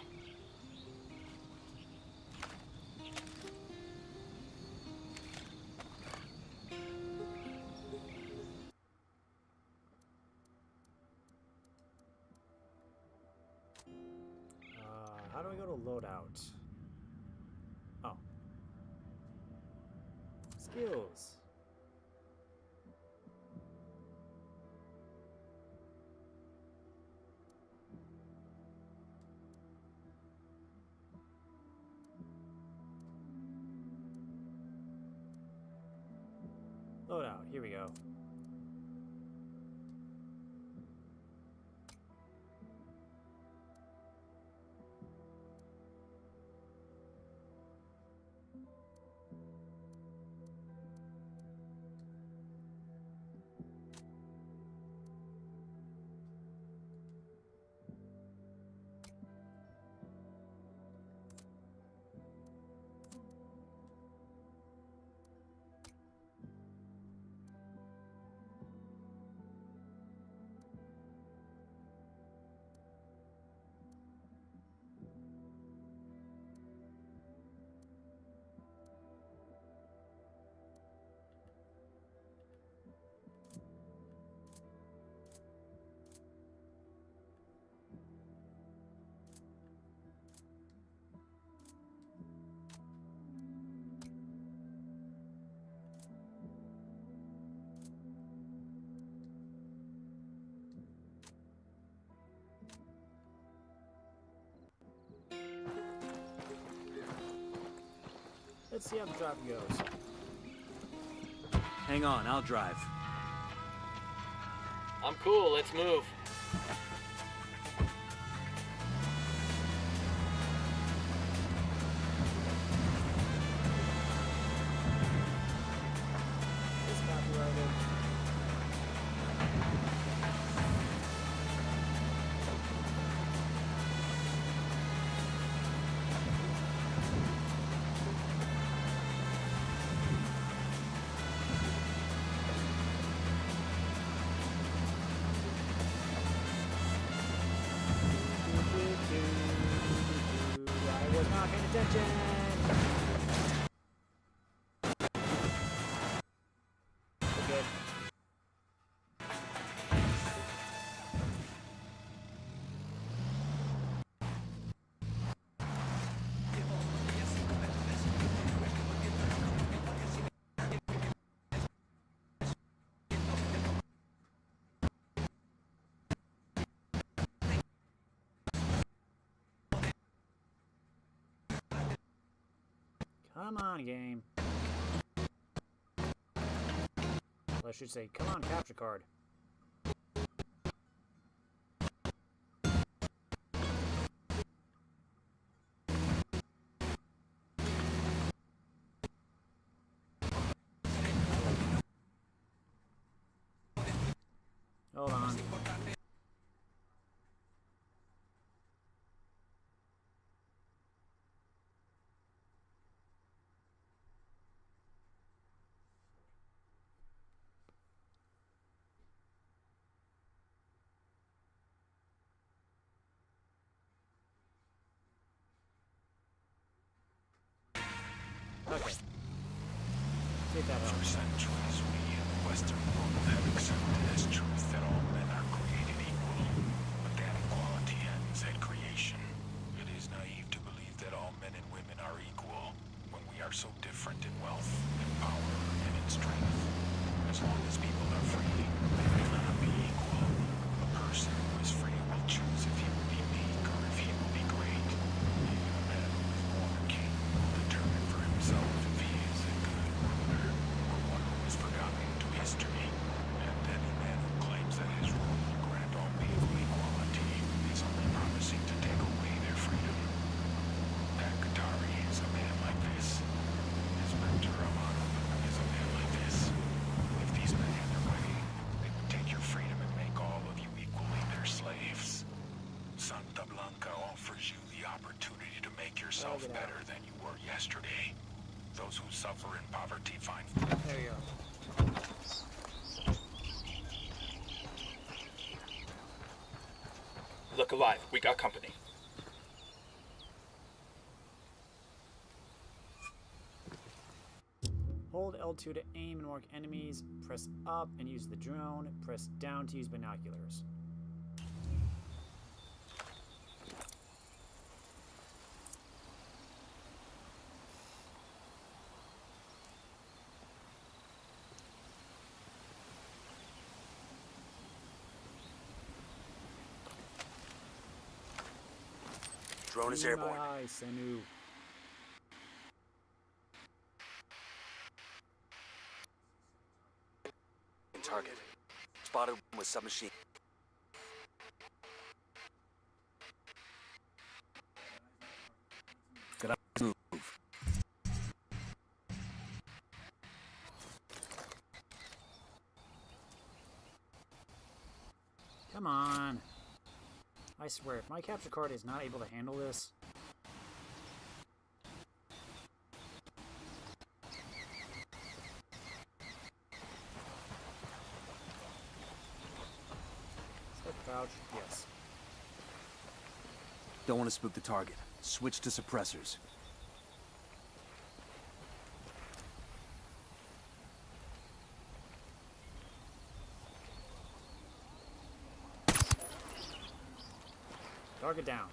How do I go to loadout? Oh. Skills. Loadout, here we go. Let's see how the drop goes. Hang on, I'll drive. I'm cool, let's move. started. I was not paying attention. We're good. Come on, game. Well, I should say, come on, capture card. Hold on. Okay. See if that For helps. centuries, we in the Western world have accepted as truth that all men are created equal. But that equality ends at creation. It is naive to believe that all men and women are equal when we are so different in wealth, in power, and in strength. As long as people are free, they will not be equal. A person who is free will choose if he will be meek or if he will be great. Even a man who is born a king will determine for himself if he is a good ruler or one who is forgotten to history. And any man who claims that his rule will grant all people equality is only promising to take away their freedom. Pakatari is a man like this. His mentor Amano is a man like this. If these men had their way, they would take your freedom and make all of you equally their slaves. Santa Blanca offers you the opportunity to make yourself better than you were yesterday. Those who suffer in poverty find... There you go. Look alive. We got company. Hold L2 to aim and mark enemies. Press up and use the drone. Press down to use binoculars. Drone is See my airborne. eyes, Senu. Target. Spotted one with submachine. Good eyes move. Come on. I swear, if my capture card is not able to handle this... Set crouch, yes. Don't want to spook the target. Switch to suppressors. Target down.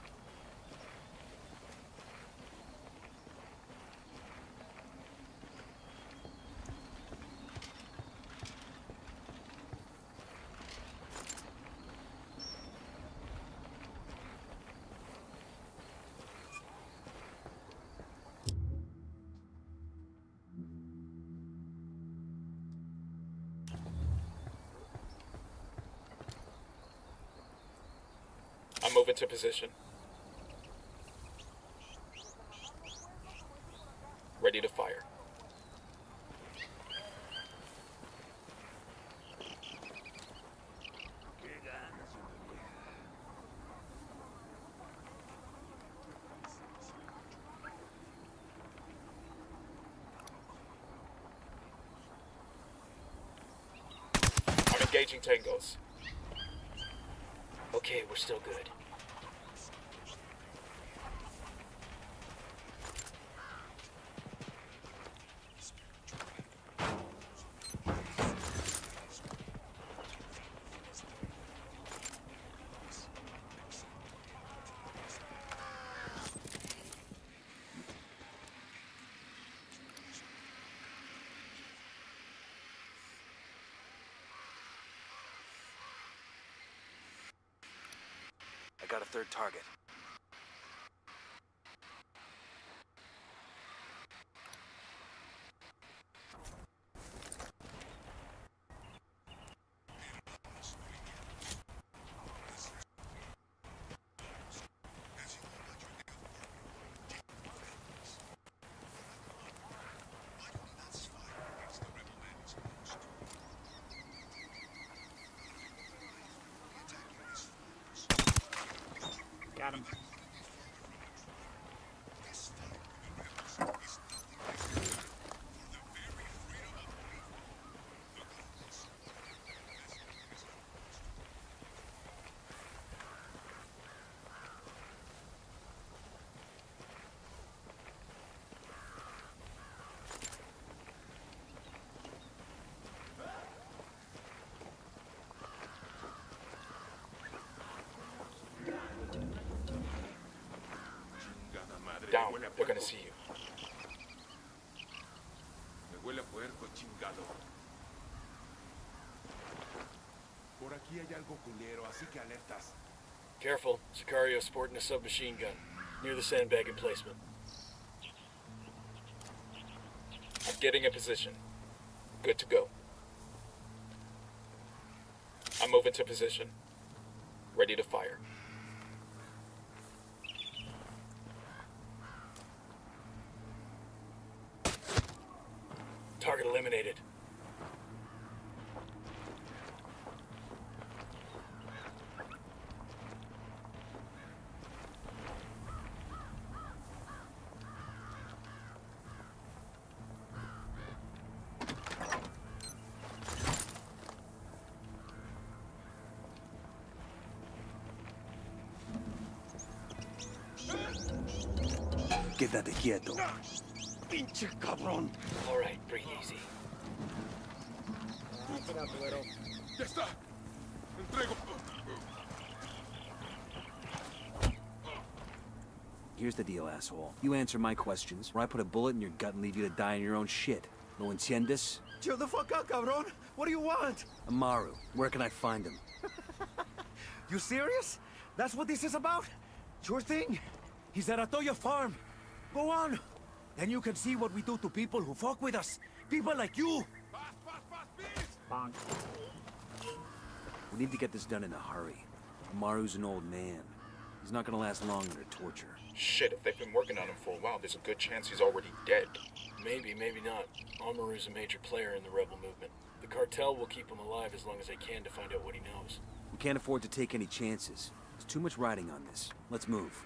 I'm moving to position. Ready to fire. Engaging tangos. Okay, we're still good. I got a third target. Got him. Down. They're gonna see you. Me huele a puerco, chingado. Por aquí hay algo culero, así que alertas. Careful. Sicario sporting a submachine gun. Near the sandbag emplacement. I'm getting a position. Good to go. I'm moving to position. Ready to fire. Target eliminated. Quédate quieto. Pinche cabrón. All right, breathe easy. Keep it up, little. Ya está. Entrego. Here's the deal, asshole. You answer my questions, or I put a bullet in your gut and leave you to die in your own shit. ¿Lo entiendes? Chill the fuck out, cabrón. What do you want? Amaru, where can I find him? You serious? That's what this is about? Sure thing. He's at Atoya Farm. Go on. Then you can see what we do to people who fuck with us. People like you. Bonk. We need to get this done in a hurry. Amaru's an old man. He's not gonna last long under torture. Shit, if they've been working on him for a while, there's a good chance he's already dead. Maybe, maybe not. Amaru's a major player in the rebel movement. The cartel will keep him alive as long as they can to find out what he knows. We can't afford to take any chances. There's too much riding on this. Let's move.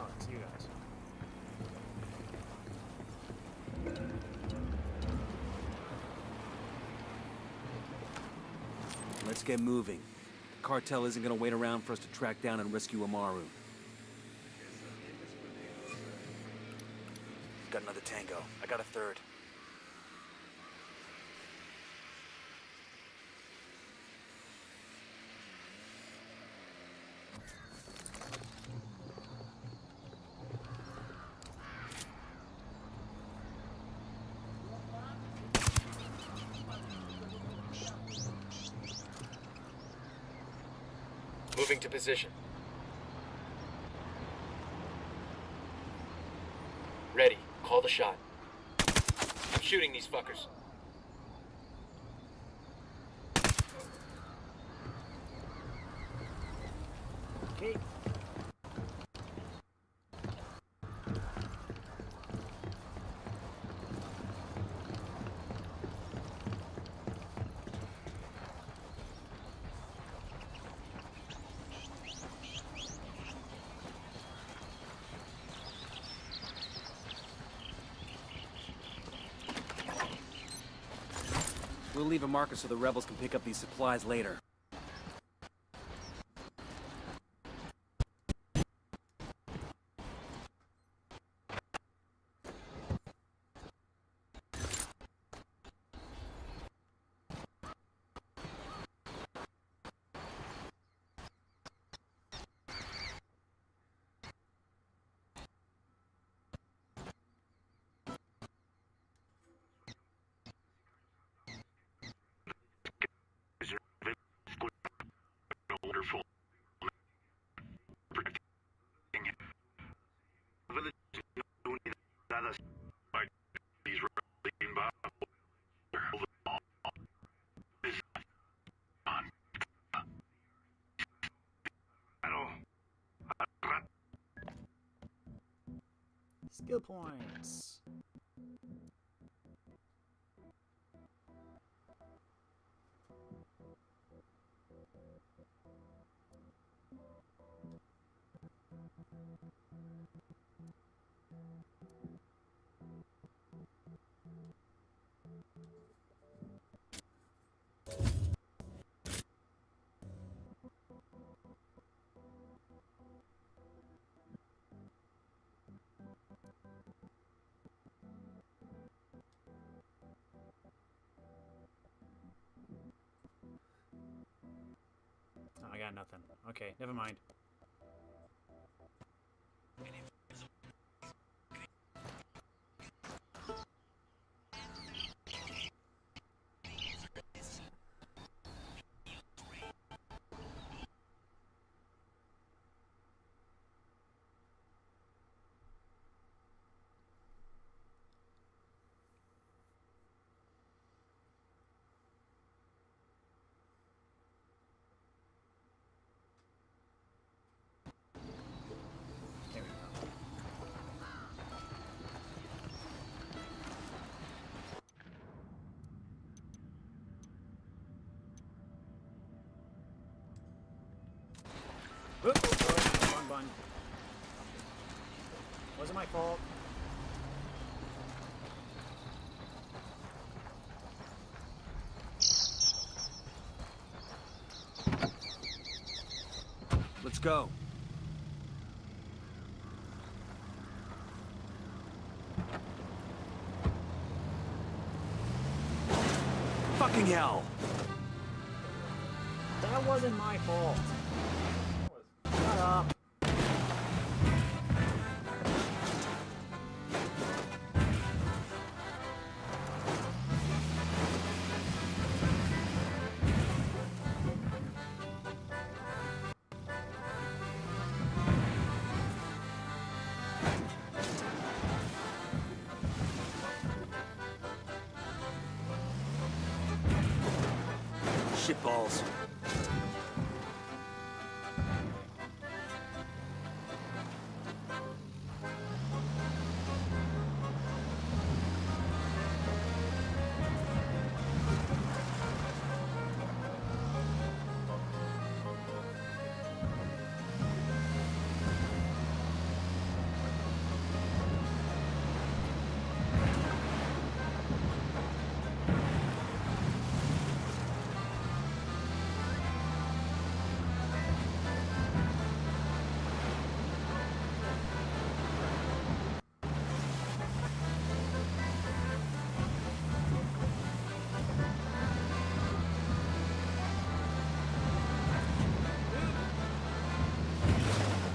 Oh, it's you guys. Let's get moving. The cartel isn't gonna wait around for us to track down and rescue Amaru. Got another tango. I got a third. Moving to position. Ready. Call the shot. I'm shooting these fuckers. Okay. We'll leave a marker so the rebels can pick up these supplies later. Skill points. Oh, I got nothing. Okay, never mind. There we go. Oop, oh, wrong button. Wasn't my fault. Let's go. Fucking hell! That wasn't my fault. Shut up. Shitballs.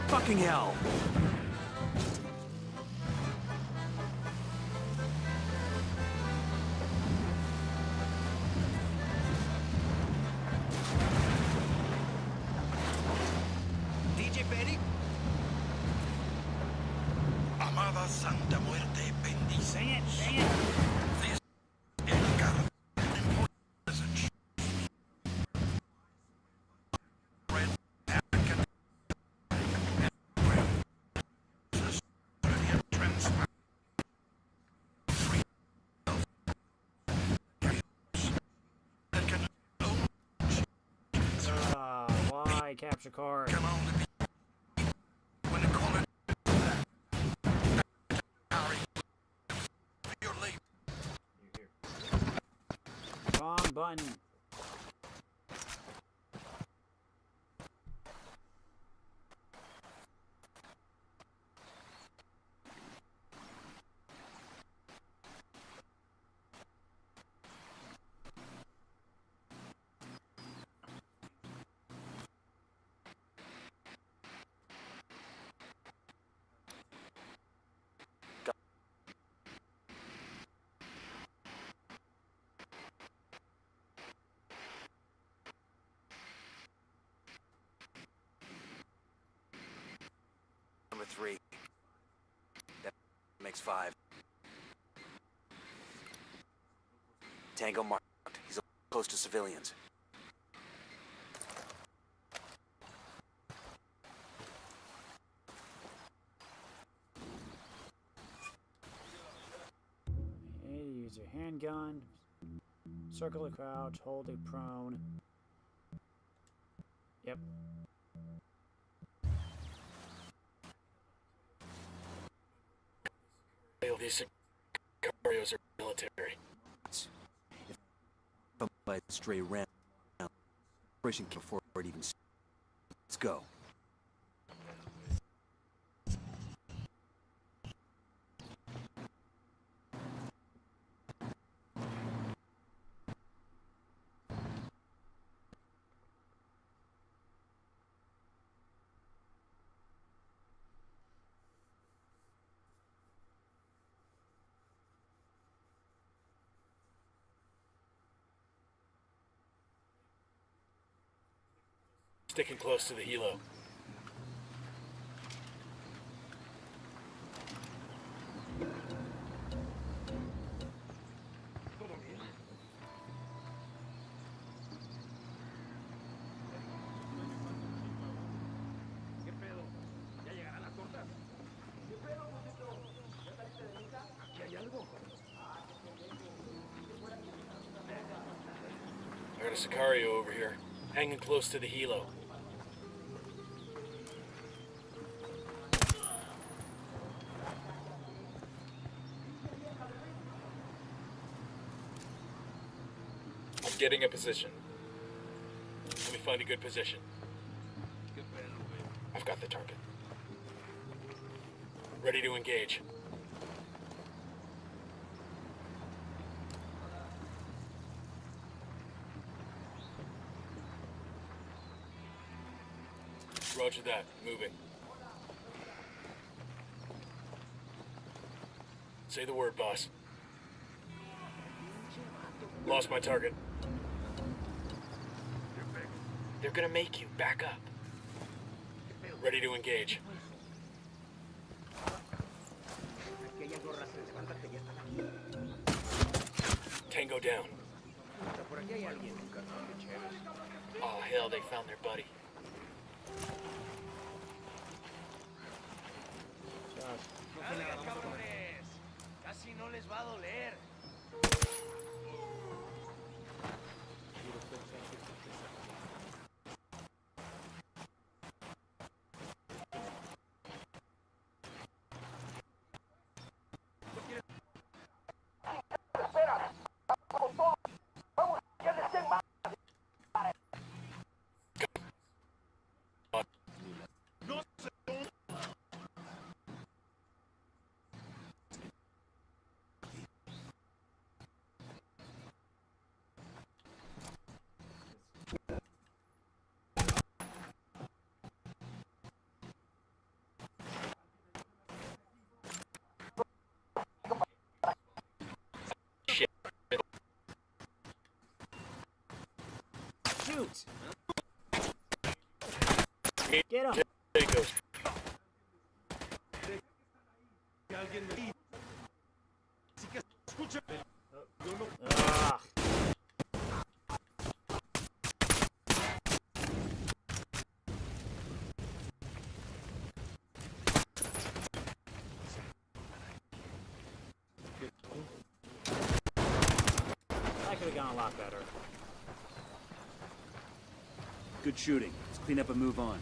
Fucking hell! DJ Betty. Amada Santa Muerte, bendice. Sing it, sing it. This El Cartel message. Red African. Why capture card? Come on to be when they call it. Harry, your leave. Wrong button. Number 3. That makes 5. Tango marked. He's close to civilians. Okay, use your handgun. Circle the crouch, hold it prone. Yep. These Sicarios are military. If by stray round, operation before it even. Let's go. Sticking close to the helo. I got a Sicario over here, hanging close to the helo. I'm getting a position. Let me find a good position. I've got the target. Ready to engage. Roger that. Moving. Say the word, boss. Lost my target. They're gonna make you back up. Ready to engage. Tango down. Oh, hell, they found their buddy. Casi no les va a doler. Shoot! Get him! There he goes. Ugh. That could have gone a lot better. Good shooting. Let's clean up and move on.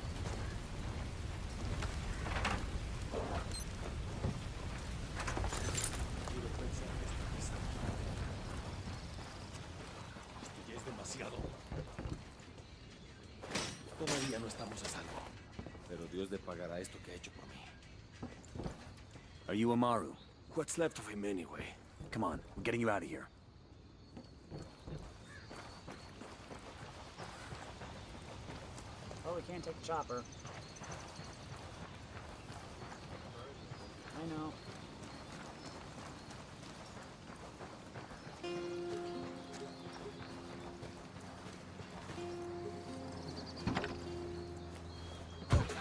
le pagará esto que ha hecho por mí. Are you Amaru? What's left of him anyway? Come on, we're getting you out of here. Oh, we can't take the chopper. I know.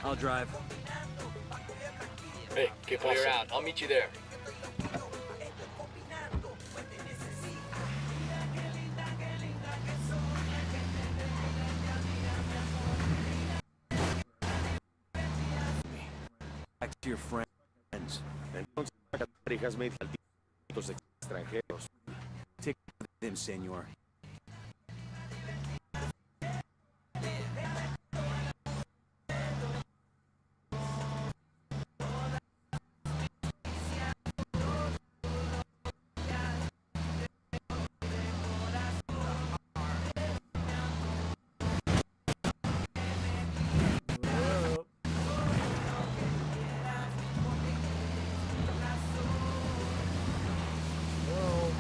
I'll drive. Hey, get clear out. I'll meet you there. Back to your friends. Entonces, has made malditos extranjeros. Take them, senor. Whoa. Whoa.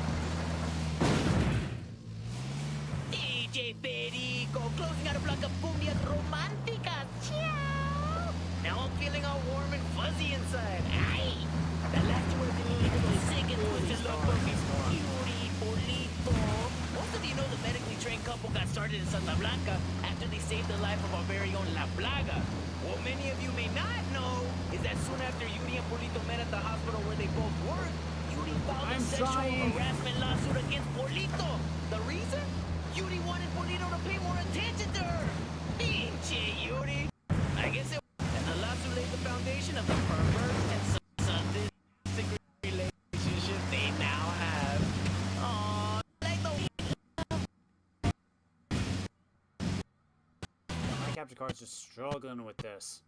DJ Perico, closing out a block of cumbias románticas. Ciao. Now I'm feeling all warm and fuzzy inside. Ay, the last word a little sick and twisted look for me. Cutie, Polito. Most of you know the medically trained couple got started in Santa Blanca after they saved the life of our very own La Plaga. What many of you may not know is that soon after Yuri and Polito met at the hospital where they both worked, Yuri filed a I'm sexual trying. harassment lawsuit against Polito. The reason? Yuri wanted Polito to pay more attention to her. Pinche Yuri. I guess it was. And the lawsuit laid the foundation of the pervert and sadistic relationship they now have. Aww, like the My capture card's just struggling with this.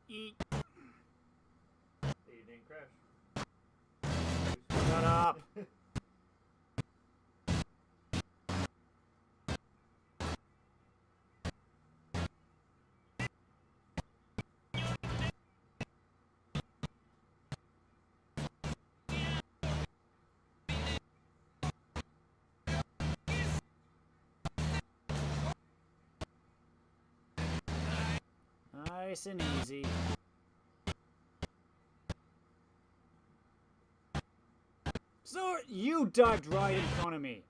Eat. You didn't crash. Shut up. Nice and easy. So you dived right in front of me.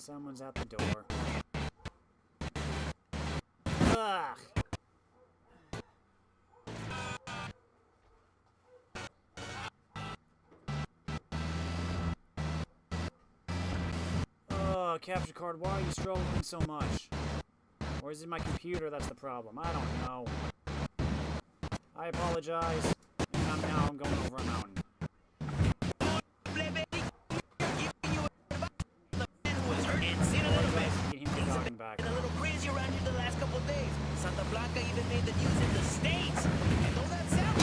someone's at the door. Ugh! Oh, capture card, why are you struggling so much? Or is it my computer that's the problem? I don't know. I apologize. And now I'm going over a mountain. Been a little crazy around here the last couple of days. Santa Blanca even made the news in the States. And all that sound.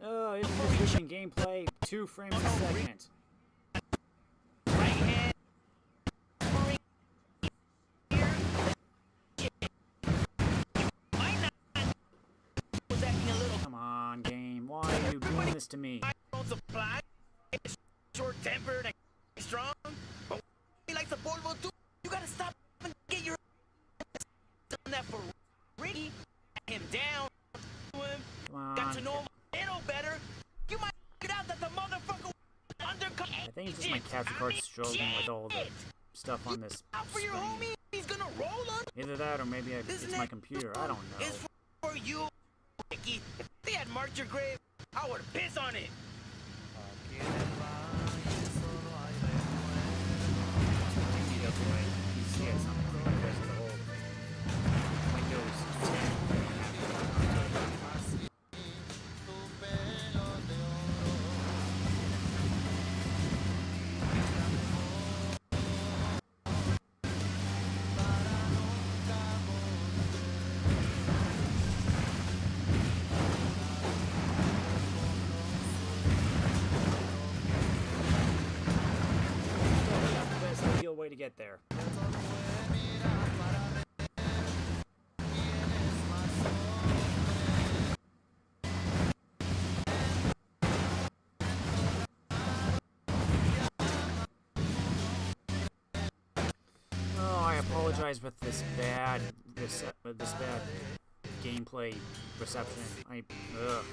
Oh, it's efficient gameplay. 2 frames a second. Come on, game. Why are you doing this to me? Supply, short-tempered and strong, but he likes the Volvo too. You gotta stop and get your done that for Ricky. Him down to him. Got to know him a little better. You might get out that the motherfucker undercut. I think it's just my capture card struggling with all the stuff on this For your homie, he's gonna roll on. Either that or maybe it's my computer. I don't know. It's for you, Ricky. If they had marked your grave, I would piss on it. Way to get there. Oh, I apologize with this bad gameplay reception. Ugh.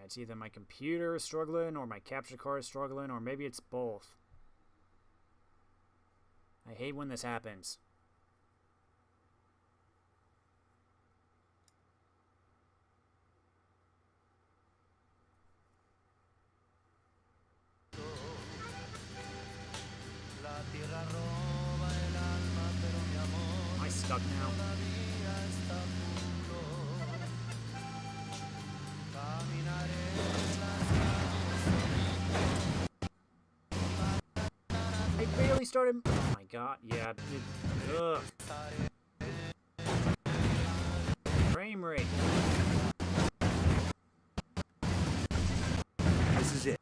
It's either my computer is struggling or my capture card is struggling, or maybe it's both. I hate when this happens. Am I stuck now? I barely started. Oh my god, yeah. Ugh. Frame rate. This is it.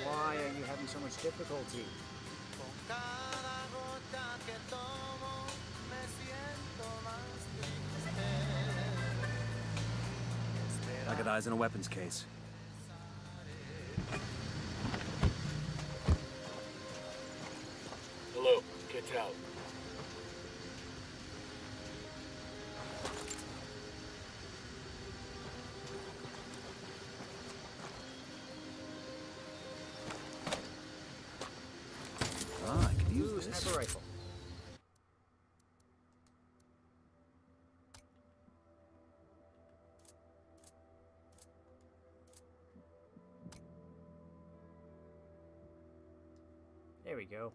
Why are you having so much difficulty? I got eyes on a weapons case. Hello, get out. Ah, I could use this. Sniper rifle. There we go.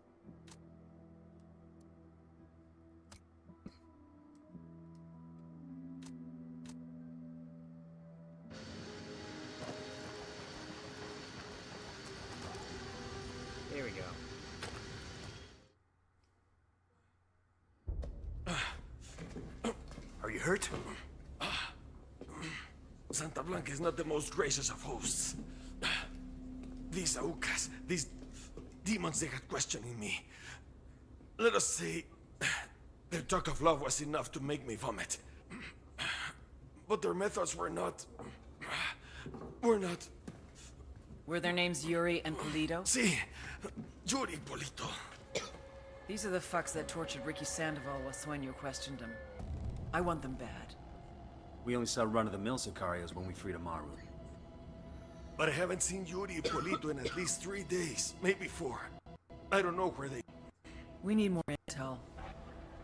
There we go. Are you hurt? Santa Blanca is not the most gracious of hosts. These Aucas, these demons, they got questioning me. Let us say, their talk of love was enough to make me vomit. But their methods were not... Were their names Yuri and Polito? Sí, Yuri Polito. These are the fucks that tortured Ricky Sandoval while Sueño questioned him. I want them bad. We only saw run-of-the-mill Sicarios when we freed Amaru. But I haven't seen Yuri and Polito in at least 3 days, maybe 4. I don't know where they... We need more intel.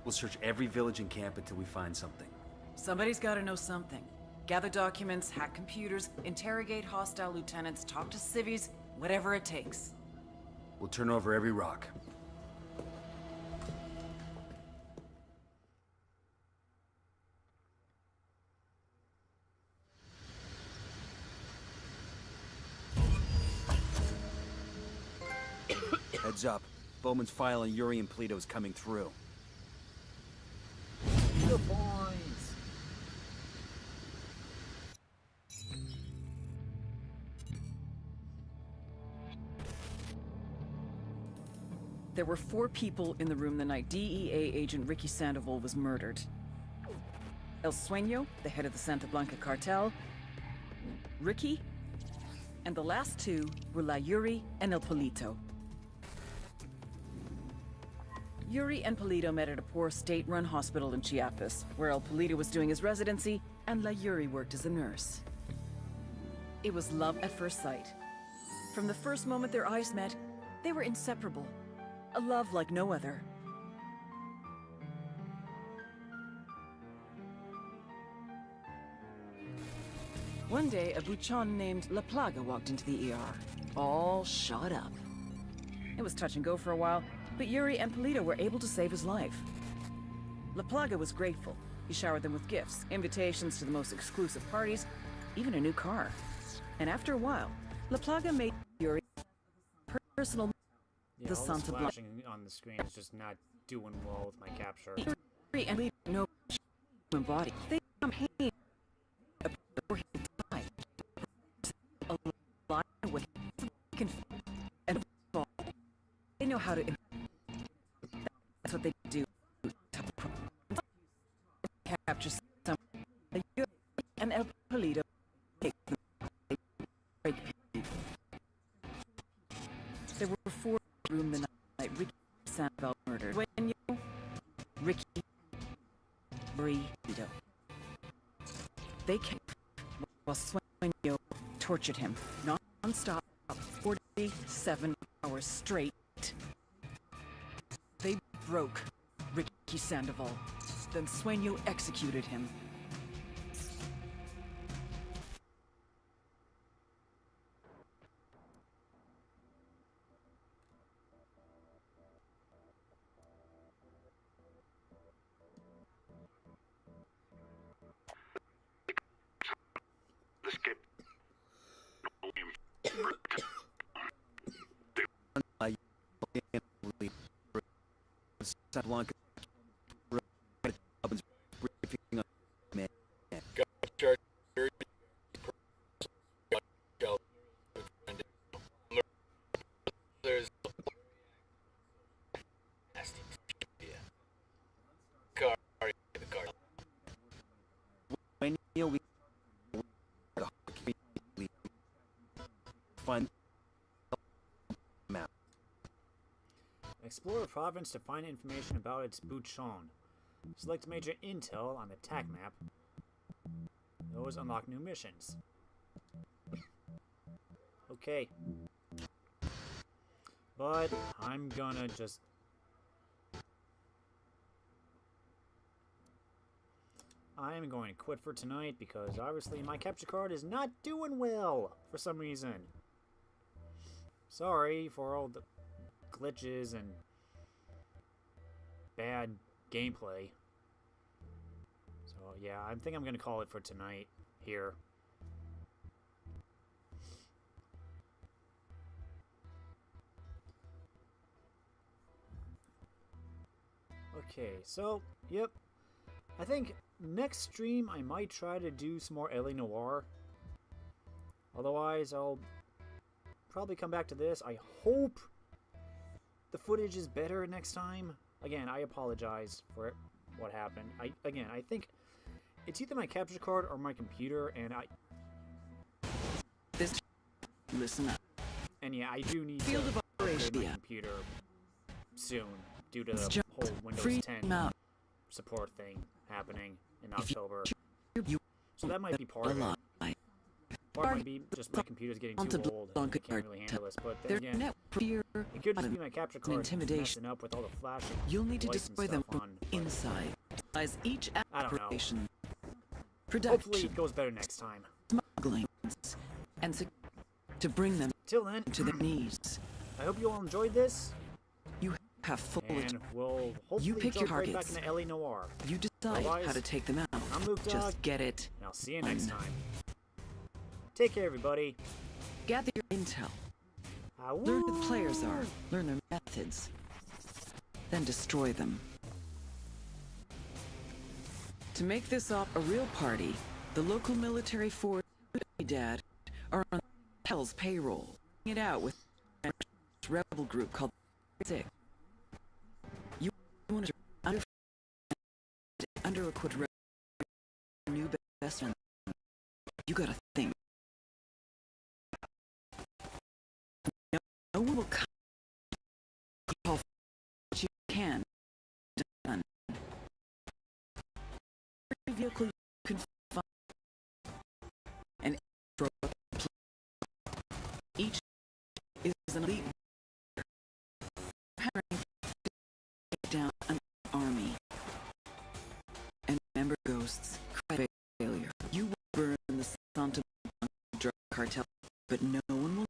We'll search every village and camp until we find something. Somebody's gotta know something. Gather documents, hack computers, interrogate hostile lieutenants, talk to civvies, whatever it takes. We'll turn over every rock. Heads up. Bowman's file on Yuri and Polito is coming through. The points. There were 4 people in the room the night DEA agent Ricky Sandoval was murdered. El Sueño, the head of the Santa Blanca cartel, Ricky, and the last 2 were La Yuri and El Polito. Yuri and Polito met at a poor state-run hospital in Chiapas, where El Polito was doing his residency and La Yuri worked as a nurse. It was love at first sight. From the first moment their eyes met, they were inseparable. A love like no other. One day, a buchon named La Plaga walked into the ER, all shot up. It was touch and go for a while, but Yuri and Polito were able to save his life. La Plaga was grateful. He showered them with gifts, invitations to the most exclusive parties, even a new car. And after a while, La Plaga made Yuri personal. Yeah, The all this Santa Blanca. flashing on the screen is just not doing well with my capture. Yuri and Polito no human body. They campaigned before he died. Alive with and they know how to. That's what they do. Capture some. And El Polito take them. There were 4 in the room the night Ricky Sandoval murdered. When you, Ricky, Polito. They came while Sueño tortured him non-stop, 47 hours straight. They broke Ricky Sandoval. Then Sueño executed him. Santa Blanca. There's When we find map. Explore a province to find information about its buchon. Select major intel on the attack map. Those unlock new missions. Okay. But I'm gonna just... I'm going to quit for tonight because obviously my capture card is not doing well for some reason. Sorry for all the glitches and bad gameplay. So yeah, I think I'm gonna call it for tonight here. Okay, so yep, I think next stream I might try to do some more LA Noire. Otherwise, I'll probably come back to this. I hope the footage is better next time. Again, I apologize for what happened. I think it's either my capture card or my computer, and Listen up. And yeah, I do need Field to of upgrade operation. my computer soon due to It's the just whole Windows free 10 out. support thing happening in If you- October. You So that might be part of it. lie. Or it might be just my computer's getting too old and I can't really handle this. But then Their again, net fear it could just be my capture card intimidation. messing up with all the flashing You'll need to lights and destroy them stuff from on, but inside. As each I don't know. operation, hopefully production, it goes better next time. smuggling, and to bring them Till then, to their knees. I hope you all enjoyed this, You have full. and we'll hopefully pick your jump right back targets. into LA Noire. You decide Otherwise, how to take them out. I'm Luke Dog, Just get it. and I'll see you next time. Take care, everybody. Gather your intel. Awoo. Learn who the players are. Learn their methods. Then destroy them. To make this op a real party, the local military force Dad are on Hell's payroll. It out with a rebel group called Six. You want to under-equipped new best friend. You gotta think. No one will come. Call what you can. Done. Every vehicle you can find. And each is an elite preparing to take down an army. And remember, ghosts, cry failure. You will burn the Santa drug cartel, but no one will